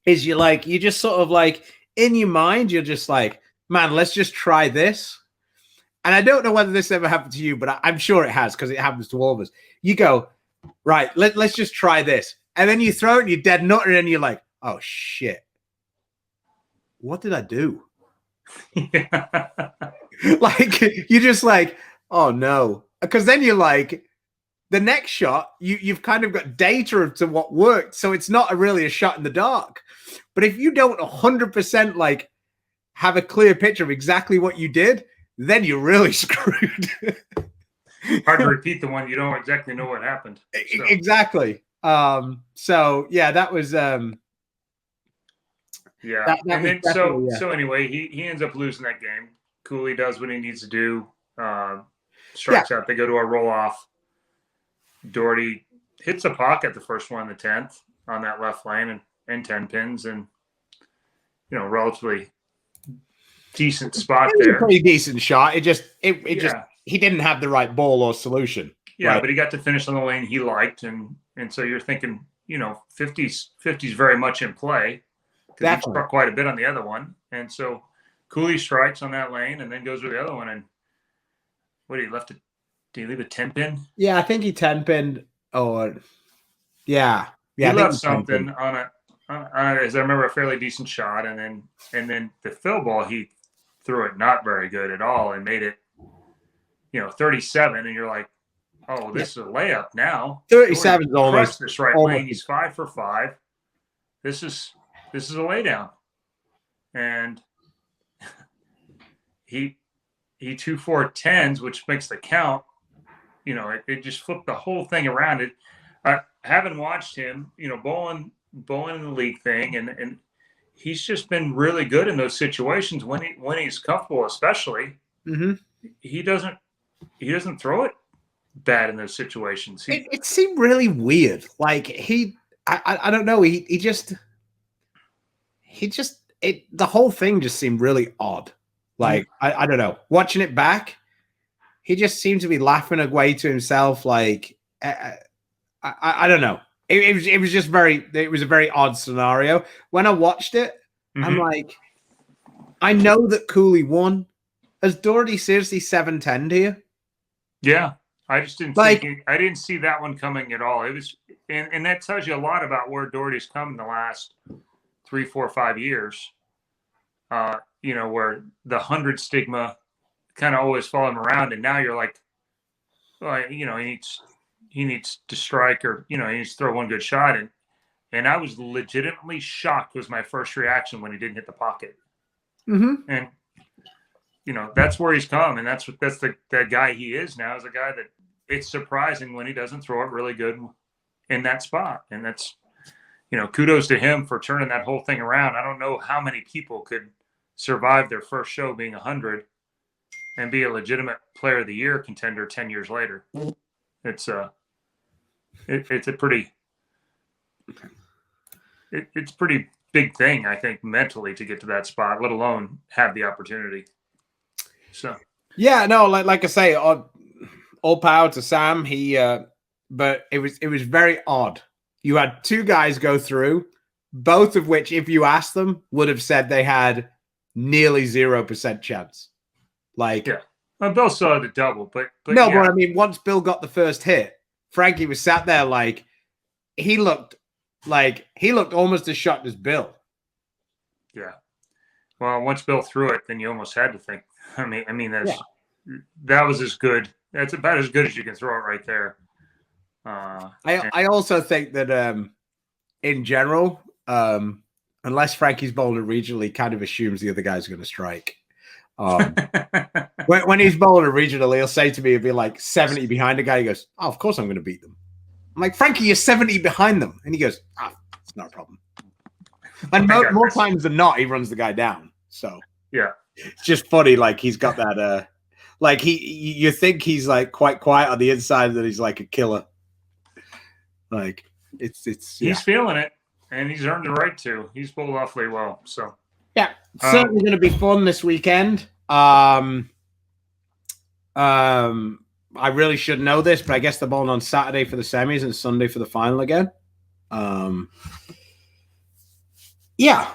is you just sort of like in your mind, you're just like, man, let's just try this. And I don't know whether this ever happened to you, but I'm sure it has because it happens to all of us. You go, right, let's just try this. And then you throw it and you're dead nutter and you're like, oh shit. What did I do? Yeah. Like, you're just like, oh no. Because then you're like, the next shot, you've kind of got data to what worked. So it's not really a shot in the dark. But if you don't 100% like have a clear picture of exactly what you did, then you're really screwed. Hard to repeat the one you don't exactly know what happened. So. Exactly. So yeah, that was yeah. And then so anyway, he ends up losing that game. Cooley does what he needs to do. Strikes out. They go to a roll off. Doherty hits a pocket the first one in the 10th on that left lane and 10 pins, and relatively decent spot there. A pretty decent shot. It just he didn't have the right ball or solution. Yeah, right? But he got to finish on the lane he liked, and so you're thinking, 50's very much in play because he struck quite a bit on the other one, and so Cooley strikes on that lane and then goes with the other one, and he left it. Did he leave a 10 pin? Yeah, I think he 10 pinned. Or yeah, he left something on a, as I remember, a fairly decent shot, and then the fill ball he threw it not very good at all and made it 37, and you're like, oh, this is a layup now. 37 is almost this right lane. He's 5 for 5. This is a laydown, and he 2-4-10s, which makes the count. It just flipped the whole thing around. It having watched him, bowling in the league thing, and he's just been really good in those situations when he's comfortable, especially. Mm-hmm. He doesn't throw it bad in those situations. It seemed really weird. Like I don't know. The whole thing just seemed really odd. Like I don't know. Watching it back, he just seemed to be laughing away to himself. Like I don't know. It was just it was a very odd scenario. When I watched it, I'm like, I know that Cooley won. Has Doherty seriously 7-10 here? Yeah, I just didn't I didn't see that one coming at all. It was, and that tells you a lot about where Doherty's come in the last 3, 4, 5 years. Where the 100 stigma kind of always follow him around, and now you're like, well, he needs to strike, or he needs to throw one good shot, and I was legitimately shocked. Was my first reaction when he didn't hit the pocket, and that's where he's come, and that's that guy he is now. Is a guy that it's surprising when he doesn't throw it really good in that spot, and that's kudos to him for turning that whole thing around. I don't know how many people could survive their first show being 100 and be a legitimate player of the year contender 10 years later. It's a pretty big thing, I think, mentally to get to that spot, let alone have the opportunity. So yeah, no, like I say, all power to Sam. But it was very odd. You had two guys go through, both of which, if you asked them, would have said they had nearly 0% chance. Like, yeah, well, Bill saw the double, but no, yeah. But I mean, once Bill got the first hit, Frankie was sat there like he looked almost as shocked as Bill. Yeah. Well, once Bill threw it, then you almost had to think. I mean, that was as good. That's about as good as you can throw it right there. I also think that in general, unless Frankie's bowling regional, he kind of assumes the other guy's going to strike. When he's bowling a regional, he'll say to me, he'll be like 70 behind a guy. He goes, "Oh, of course I'm going to beat them." I'm like, "Frankie, you're 70 behind them," and he goes, "It's not a problem." And more times than not, he runs the guy down. So yeah, it's just funny. Like he's got that. Like you think he's like quite quiet on the inside, that he's like a killer. Like it's he's feeling it, and he's earned the right to. He's bowled awfully well. So yeah, certainly going to be fun this weekend. I really should know this, but I guess they're bowling on Saturday for the semis and Sunday for the final again. Yeah,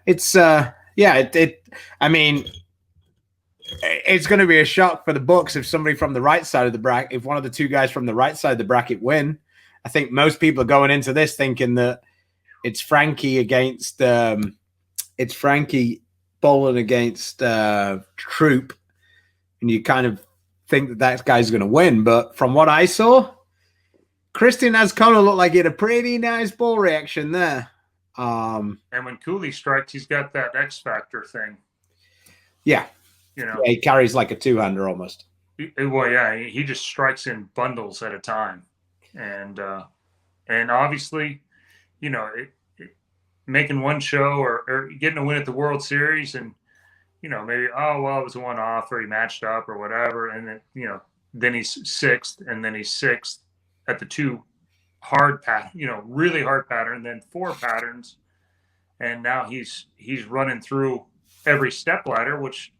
it's I mean, it's going to be a shock for the Bucks if somebody from the right side of the bracket, if one of the two guys from the right side of the bracket win. I think most people are going into this thinking that it's Frankie against it's Frankie bowling against Troop, and you kind of think that guy's going to win. But from what I saw, Christian Azcona looked like he had a pretty nice ball reaction there. And when Cooley strikes, he's got that X Factor thing. Yeah. Yeah, he carries like a two-hander almost. Well, yeah, he just strikes in bundles at a time. And obviously, making one show or getting a win at the World Series and, maybe, it was a one-off or he matched up or whatever. And then, then he's sixth and then he's sixth at the two hard pattern, really hard pattern, then four patterns. And now he's running through every step ladder, which,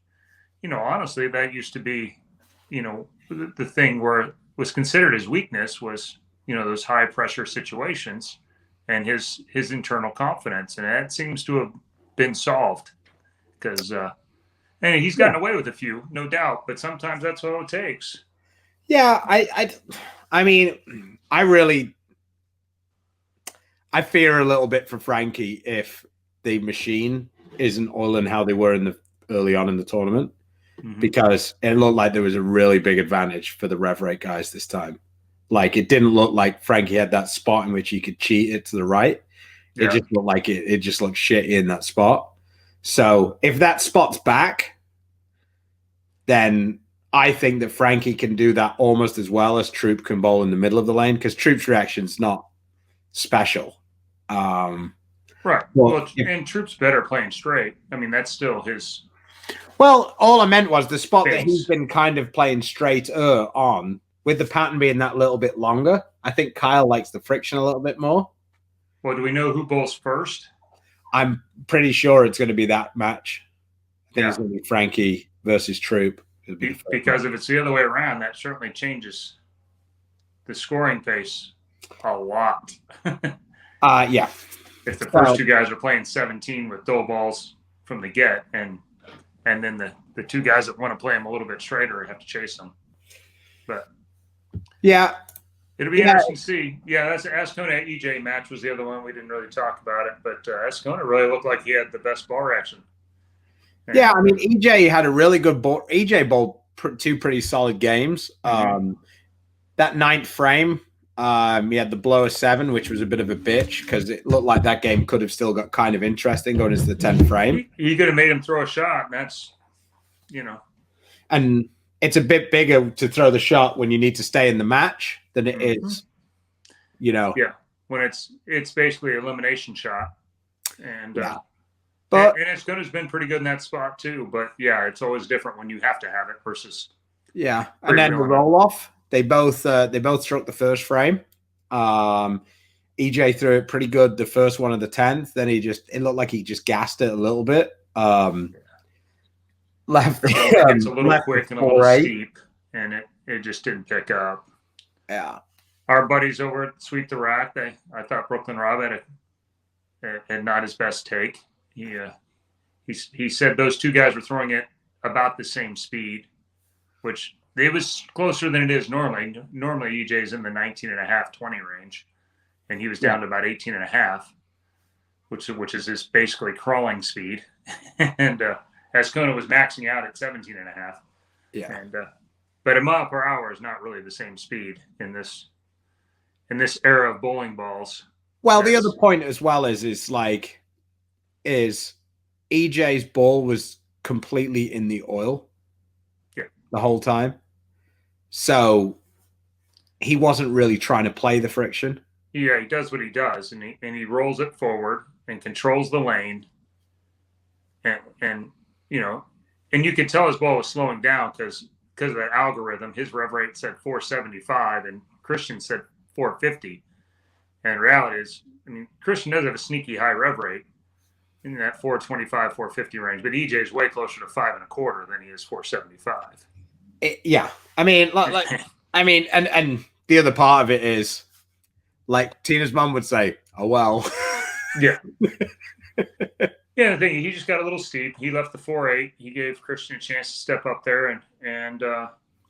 honestly, that used to be, the thing where it was considered his weakness was, those high pressure situations and his internal confidence. And that seems to have been solved because, and he's gotten away with a few, no doubt, but sometimes that's all it takes. Yeah. I mean, I fear a little bit for Frankie if the machine isn't oiling how they were early on in the tournament. Mm-hmm. Because it looked like there was a really big advantage for the rev rate guys this time. Like it didn't look like Frankie had that spot in which he could cheat it to the right. Yeah. It just looked like it just looked shitty in that spot. So if that spot's back, then I think that Frankie can do that almost as well as Troop can bowl in the middle of the lane because Troop's reaction's not special. Right. Well, and Troop's better playing straight. I mean, that's still his. Well, all I meant was the spot that he's been kind of playing straight on, with the pattern being that little bit longer. I think Kyle likes the friction a little bit more. Well, do we know who bowls first? I'm pretty sure it's going to be that match. I think it's going to be Frankie versus Troop. Because if it's the other way around, that certainly changes the scoring pace a lot. Yeah. If the first two guys are playing 17 with dull balls from the get and then the two guys that want to play them a little bit straighter have to chase them. But yeah, it'll be interesting to see. Yeah, that's Azcona EJ match was the other one. We didn't really talk about it, but Azcona really looked like he had the best ball reaction. And, I mean, EJ had a really good ball. EJ bowled two pretty solid games. Mm-hmm. That ninth frame, he had the blower 7, which was a bit of a bitch because it looked like that game could have still got kind of interesting going into the 10th frame. You could have made him throw a shot, and that's, And it's a bit bigger to throw the shot when you need to stay in the match than it is, Yeah, when it's basically an elimination shot. And but and Azcona's been pretty good in that spot too. But yeah, it's always different when you have to have it versus. Yeah, and then the roll off. They both struck the first frame. EJ threw it pretty good the first one of the 10th. Then it looked like he just gassed it a little bit. Left it's a little quick and a little steep, and it just didn't pick up. Yeah. Our buddies over at Sweep the Rack, I thought Brooklyn Rob had not his best take. He said those two guys were throwing it about the same speed, which it was closer than it is normally. Normally, EJ's in the 19.5, 20 range, and he was down to about 18.5, which is his basically crawling speed. And Azcona was maxing out at 17.5. Yeah. And but a mile per hour is not really the same speed in this era of bowling balls. Well, the other point as well is EJ's ball was completely in the oil the whole time. So he wasn't really trying to play the friction. Yeah, he does what he does, and he rolls it forward and controls the lane. And you could tell his ball was slowing down because of that algorithm. His rev rate said 475 and Christian said 450. And the reality is, Christian does have a sneaky high rev rate in that 425, 450 range, but EJ is way closer to 5.25 than he is 475. Yeah. I mean, and the other part of it is, like Tina's mum would say, "Oh well." Yeah. Yeah, the thing, he just got a little steep. He left the 4-8. He gave Christian a chance to step up there and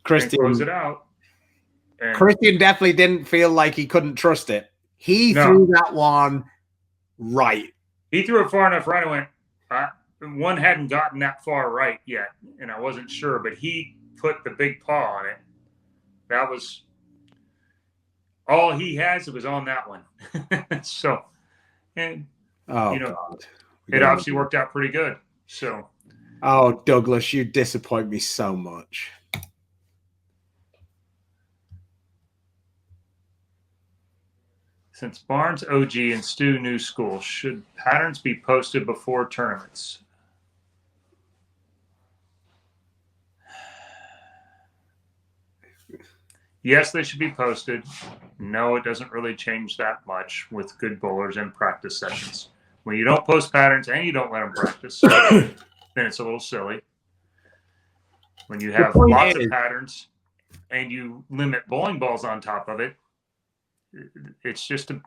close it out. And Christian definitely didn't feel like he couldn't trust it. He threw that one right. He threw it far enough right. I went, one hadn't gotten that far right yet, and I wasn't sure, but he put the big paw on it. That was all he has. It was on that one. So, and God. It obviously worked out pretty good. So, oh, Douglas, you disappoint me so much. Since Barnes OG and Stu new school, should patterns be posted before tournaments? Yes, they should be posted. No, it doesn't really change that much with good bowlers and practice sessions. When you don't post patterns and you don't let them practice, then it's a little silly. When you have lots of patterns and you limit bowling balls on top of it, it's just a.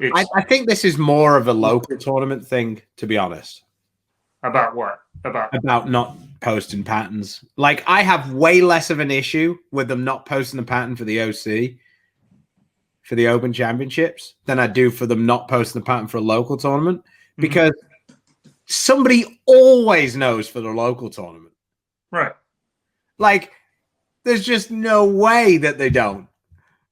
I think this is more of a local tournament thing, to be honest. About what? About not posting patterns. Like, I have way less of an issue with them not posting the pattern for the OC for the Open Championships than I do for them not posting the pattern for a local tournament, because somebody always knows for the local tournament. Right. Like, there's just no way that they don't.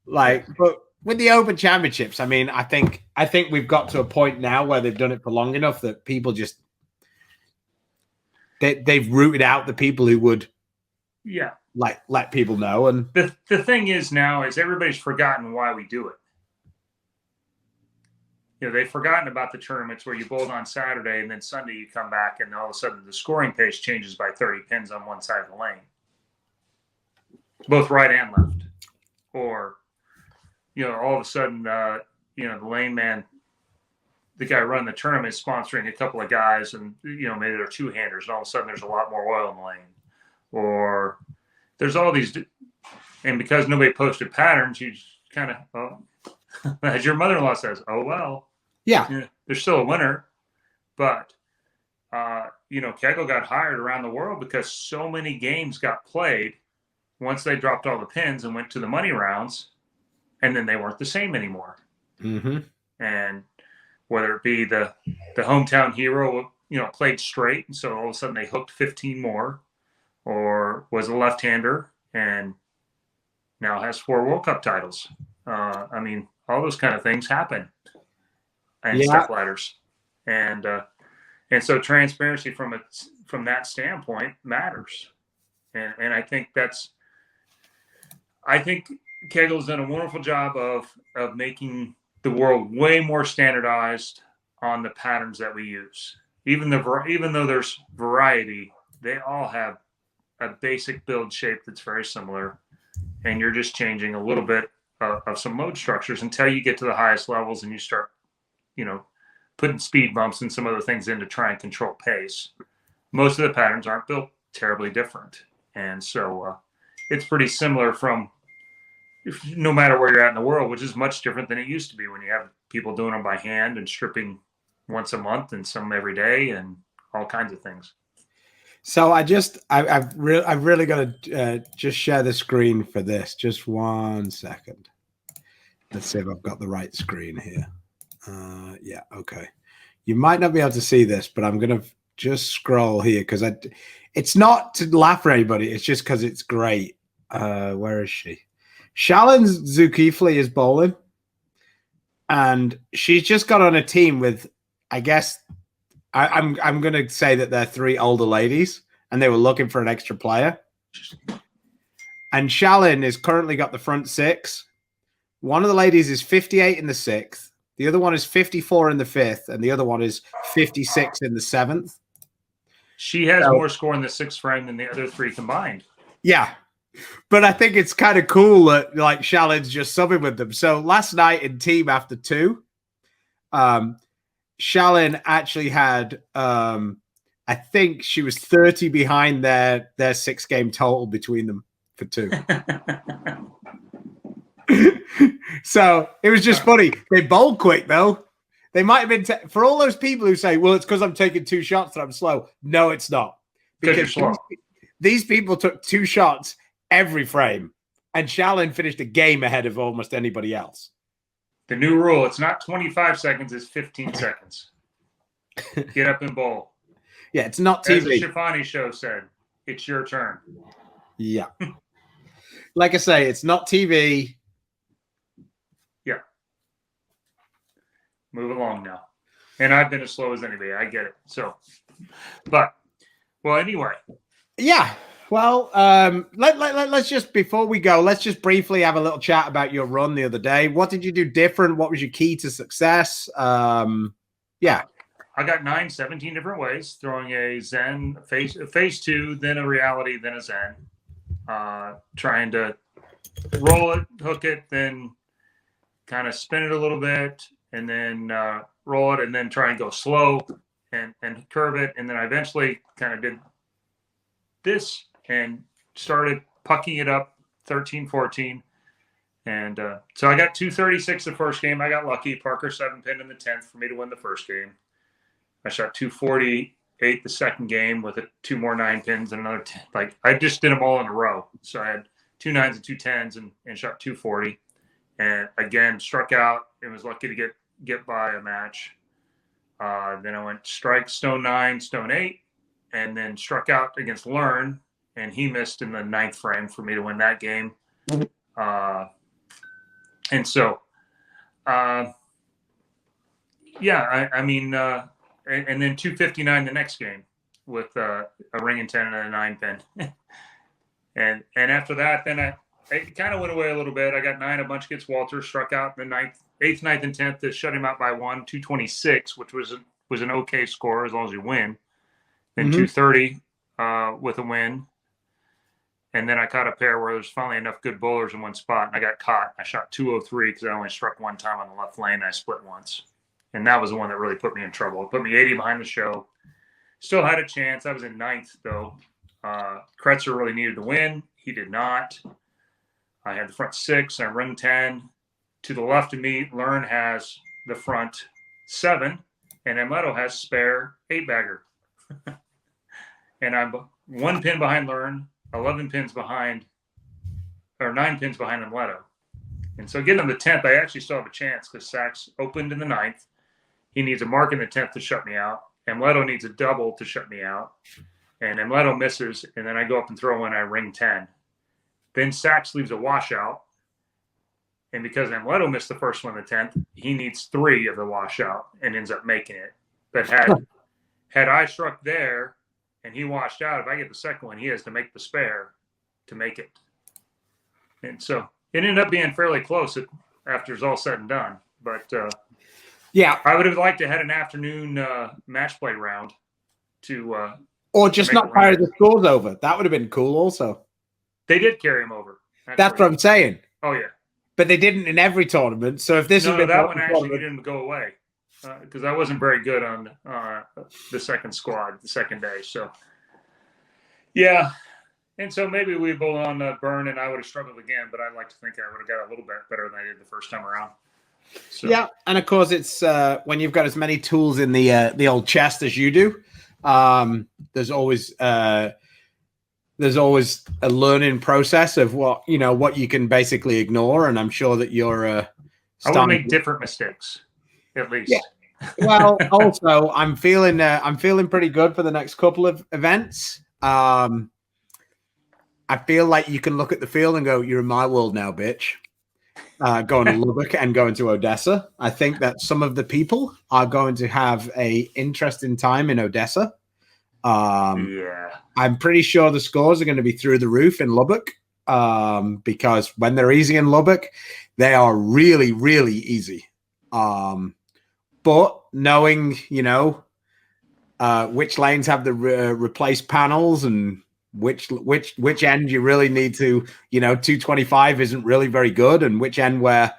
Like, but with the Open Championships, I mean, I think we've got to a point now where they've done it for long enough that people just they've rooted out the people who would like let people know. And the thing is now is everybody's forgotten why we do it. They've forgotten about the tournaments where you bowled on Saturday and then Sunday you come back and all of a sudden the scoring pace changes by 30 pins on one side of the lane, both right and left. Or, all of a sudden, the lane man, the guy running the tournament is sponsoring a couple of guys and, maybe they're two-handers and all of a sudden there's a lot more oil in the lane. Or there's all these, and because nobody posted patterns, you just kind of, as your mother-in-law says, oh, well. Yeah. There's still a winner. But, Kegel got hired around the world because so many games got played once they dropped all the pins and went to the money rounds, and then they weren't the same anymore. Mm-hmm. And whether it be the hometown hero, played straight, and so all of a sudden they hooked 15 more, or was a left-hander and now has 4 World Cup titles. I mean, all those kind of things happen, and step ladders, and so transparency from that standpoint matters, and I think Kegel's done a wonderful job of making the world way more standardized on the patterns that we use. Even though there's variety, they all have a basic build shape that's very similar, and you're just changing a little bit of some mode structures until you get to the highest levels and you start, putting speed bumps and some other things in to try and control pace. Most of the patterns aren't built terribly different, and so it's pretty similar no matter where you're at in the world, which is much different than it used to be when you have people doing them by hand and stripping once a month and some every day and all kinds of things. So I've really got to just share the screen for this. Just 1 second. Let's see if I've got the right screen here. Yeah, okay. You might not be able to see this, but I'm going to just scroll here because it's not to laugh at anybody. It's just because it's great. Where is she? Shalyn Zulkifli is bowling, and she's just got on a team with, I guess, I'm going to say that they're 3 older ladies, and they were looking for an extra player. And Shalyn is currently got the front 6. One of the ladies is 58 in the 6th. The other one is 54 in the 5th, and the other one is 56 in the 7th. She has more score in the 6th frame than the other 3 combined. Yeah. But I think it's kind of cool that like Shalyn's just subbing with them. So last night in team after 2, Shalyn actually had, I think she was 30 behind their 6-game total between them. for 2. So it was just funny. They bowled quick, though. They might have been, for all those people who say, well, it's because I'm taking 2 shots that I'm slow. No, it's not. Because these people took 2 shots every frame, and Shaolin finished a game ahead of almost anybody else. The new rule, it's not 25 seconds, it's 15 seconds. Get up and bowl. Yeah, it's not TV. As the Shafani show said, it's your turn. Yeah. Like I say, it's not TV. Yeah. Move along now. And I've been as slow as anybody. I get it. So, but, well, anyway. Yeah. Well, let's just, before we go, let's just briefly have a little chat about your run the other day. What did you do different? What was your key to success? Yeah. I got 17 different ways, throwing a Zen, phase 2, then a reality, then a Zen. Trying to roll it, hook it, then kind of spin it a little bit, and then roll it, and then try and go slow and curve it. And then I eventually kind of did this and started pucking it up 13, 14. And so I got 236 the first game. I got lucky. Parker 7-pinned in the 10th for me to win the first game. I shot 248 the second game with 2 more 9-pins and another 10. Like, I just did them all in a row. So I had 2 9s and 2 10s and shot 240. And again, struck out and was lucky to get by a match. Then I went strike, stone 9, stone 8, and then struck out against Learn. And he missed in the 9th frame for me to win that game. And so, yeah, I mean, and then 259 the next game with a ring and 10 and a 9-pin. and after that, then it kind of went away a little bit. I got 9 a bunch against Walter, struck out in the 9th, 8th, 9th, and 10th to shut him out by 1, 226, which was an okay score as long as you win. Then 230 with a win. And then I caught a pair where there's finally enough good bowlers in one spot, and I got caught. I shot 203 because I only struck 1 time on the left lane, and I split once. And that was the one that really put me in trouble. It put me 80 behind the show. Still had a chance. I was in 9th, though. Kretzer really needed to win. He did not. I had the front 6. I run 10. To the left of me, Learn has the front 7, and Amleto has spare 8-bagger. And I'm 1 pin behind Learn, 11 pins behind, or 9 pins behind Amleto. And so getting to the 10th, I actually still have a chance because Sachs opened in the 9th. He needs a mark in the 10th to shut me out. Amleto needs a double to shut me out. And Amleto misses, and then I go up and throw one, I ring 10. Then Sachs leaves a washout. And because Amleto missed the first one in the 10th, he needs 3 of the washout and ends up making it. But had I struck there and he washed out, if I get the second one, he has to make the spare to make it. And so it ended up being fairly close after it's all said and done. But yeah, I would have liked to have had an afternoon match play round to or just not carry the scores over. That would have been cool also. They did carry him over. That's what I'm saying. Oh, yeah. But they didn't in every tournament. So if this that one actually didn't go away because I wasn't very good on the second squad the second day. So, yeah. And so maybe we both on Burn and I would have struggled again, but I'd like to think I would have got a little bit better than I did the first time around. So. Yeah, and of course it's when you've got as many tools in the old chest as you do, there's always a learning process of what you can basically ignore, and I'm sure that you're I would make different mistakes at least. Yeah. Well, also I'm feeling pretty good for the next couple of events. I feel like you can look at the field and go, "You're in my world now, bitch." Going to Lubbock and going to Odessa. I think that some of the people are going to have a interesting time in Odessa. Yeah. I'm pretty sure the scores are going to be through the roof in Lubbock because when they're easy in Lubbock, they are really, really easy. But knowing, which lanes have the replaced panels and which end you really need to, 225 isn't really very good, and which end where,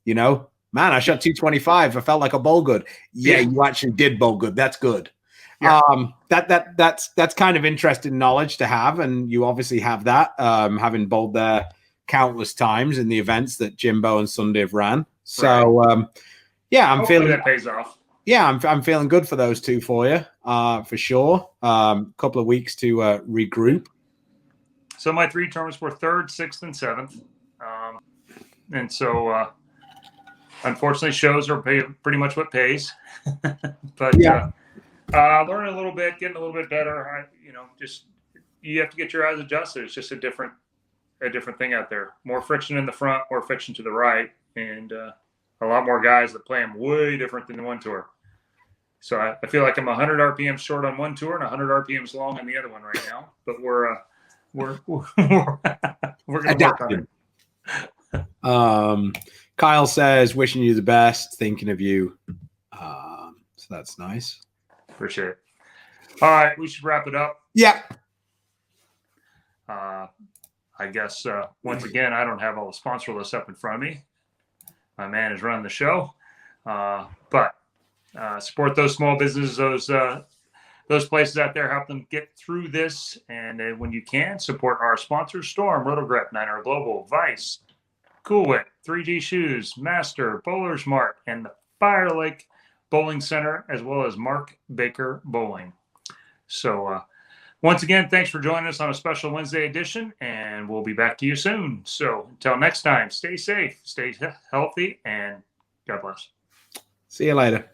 man, I shot 225. I felt like a bowl good. Yeah, you actually did bowl good. That's good. Yeah. That's kind of interesting knowledge to have, and you obviously have that, having bowled there countless times in the events that Jimbo and Sunday have ran. So yeah, I'm Hopefully feeling that pays off. Yeah, I'm feeling good for those two for you, for sure. Couple of weeks to regroup. So my 3 tournaments were 3rd, 6th, and 7th, and so unfortunately, shows are pretty much what pays. But learning a little bit, getting a little bit better. Just you have to get your eyes adjusted. It's just a different thing out there. More friction in the front, more friction to the right, and a lot more guys that play them way different than the one tour. So I feel like I'm 100 RPMs short on one tour and 100 RPMs long on the other one right now. But we're going to work on it. Kyle says, "Wishing you the best, thinking of you." So that's nice. Appreciate it. All right, we should wrap it up. Yeah. I guess once again, I don't have all the sponsor lists up in front of me. My man is running the show, but support those small businesses, those places out there, help them get through this. And when you can, support our sponsors: Storm, Rotogrip, Niner Global, Vice, Coolwick, 3G Shoes, Master, Bowlers Mart, and the Fire Lake Bowling Center, as well as Mark Baker Bowling. So once again, thanks for joining us on a special Wednesday edition, and we'll be back to you soon. So until next time, stay safe, stay healthy, and God bless. See you later.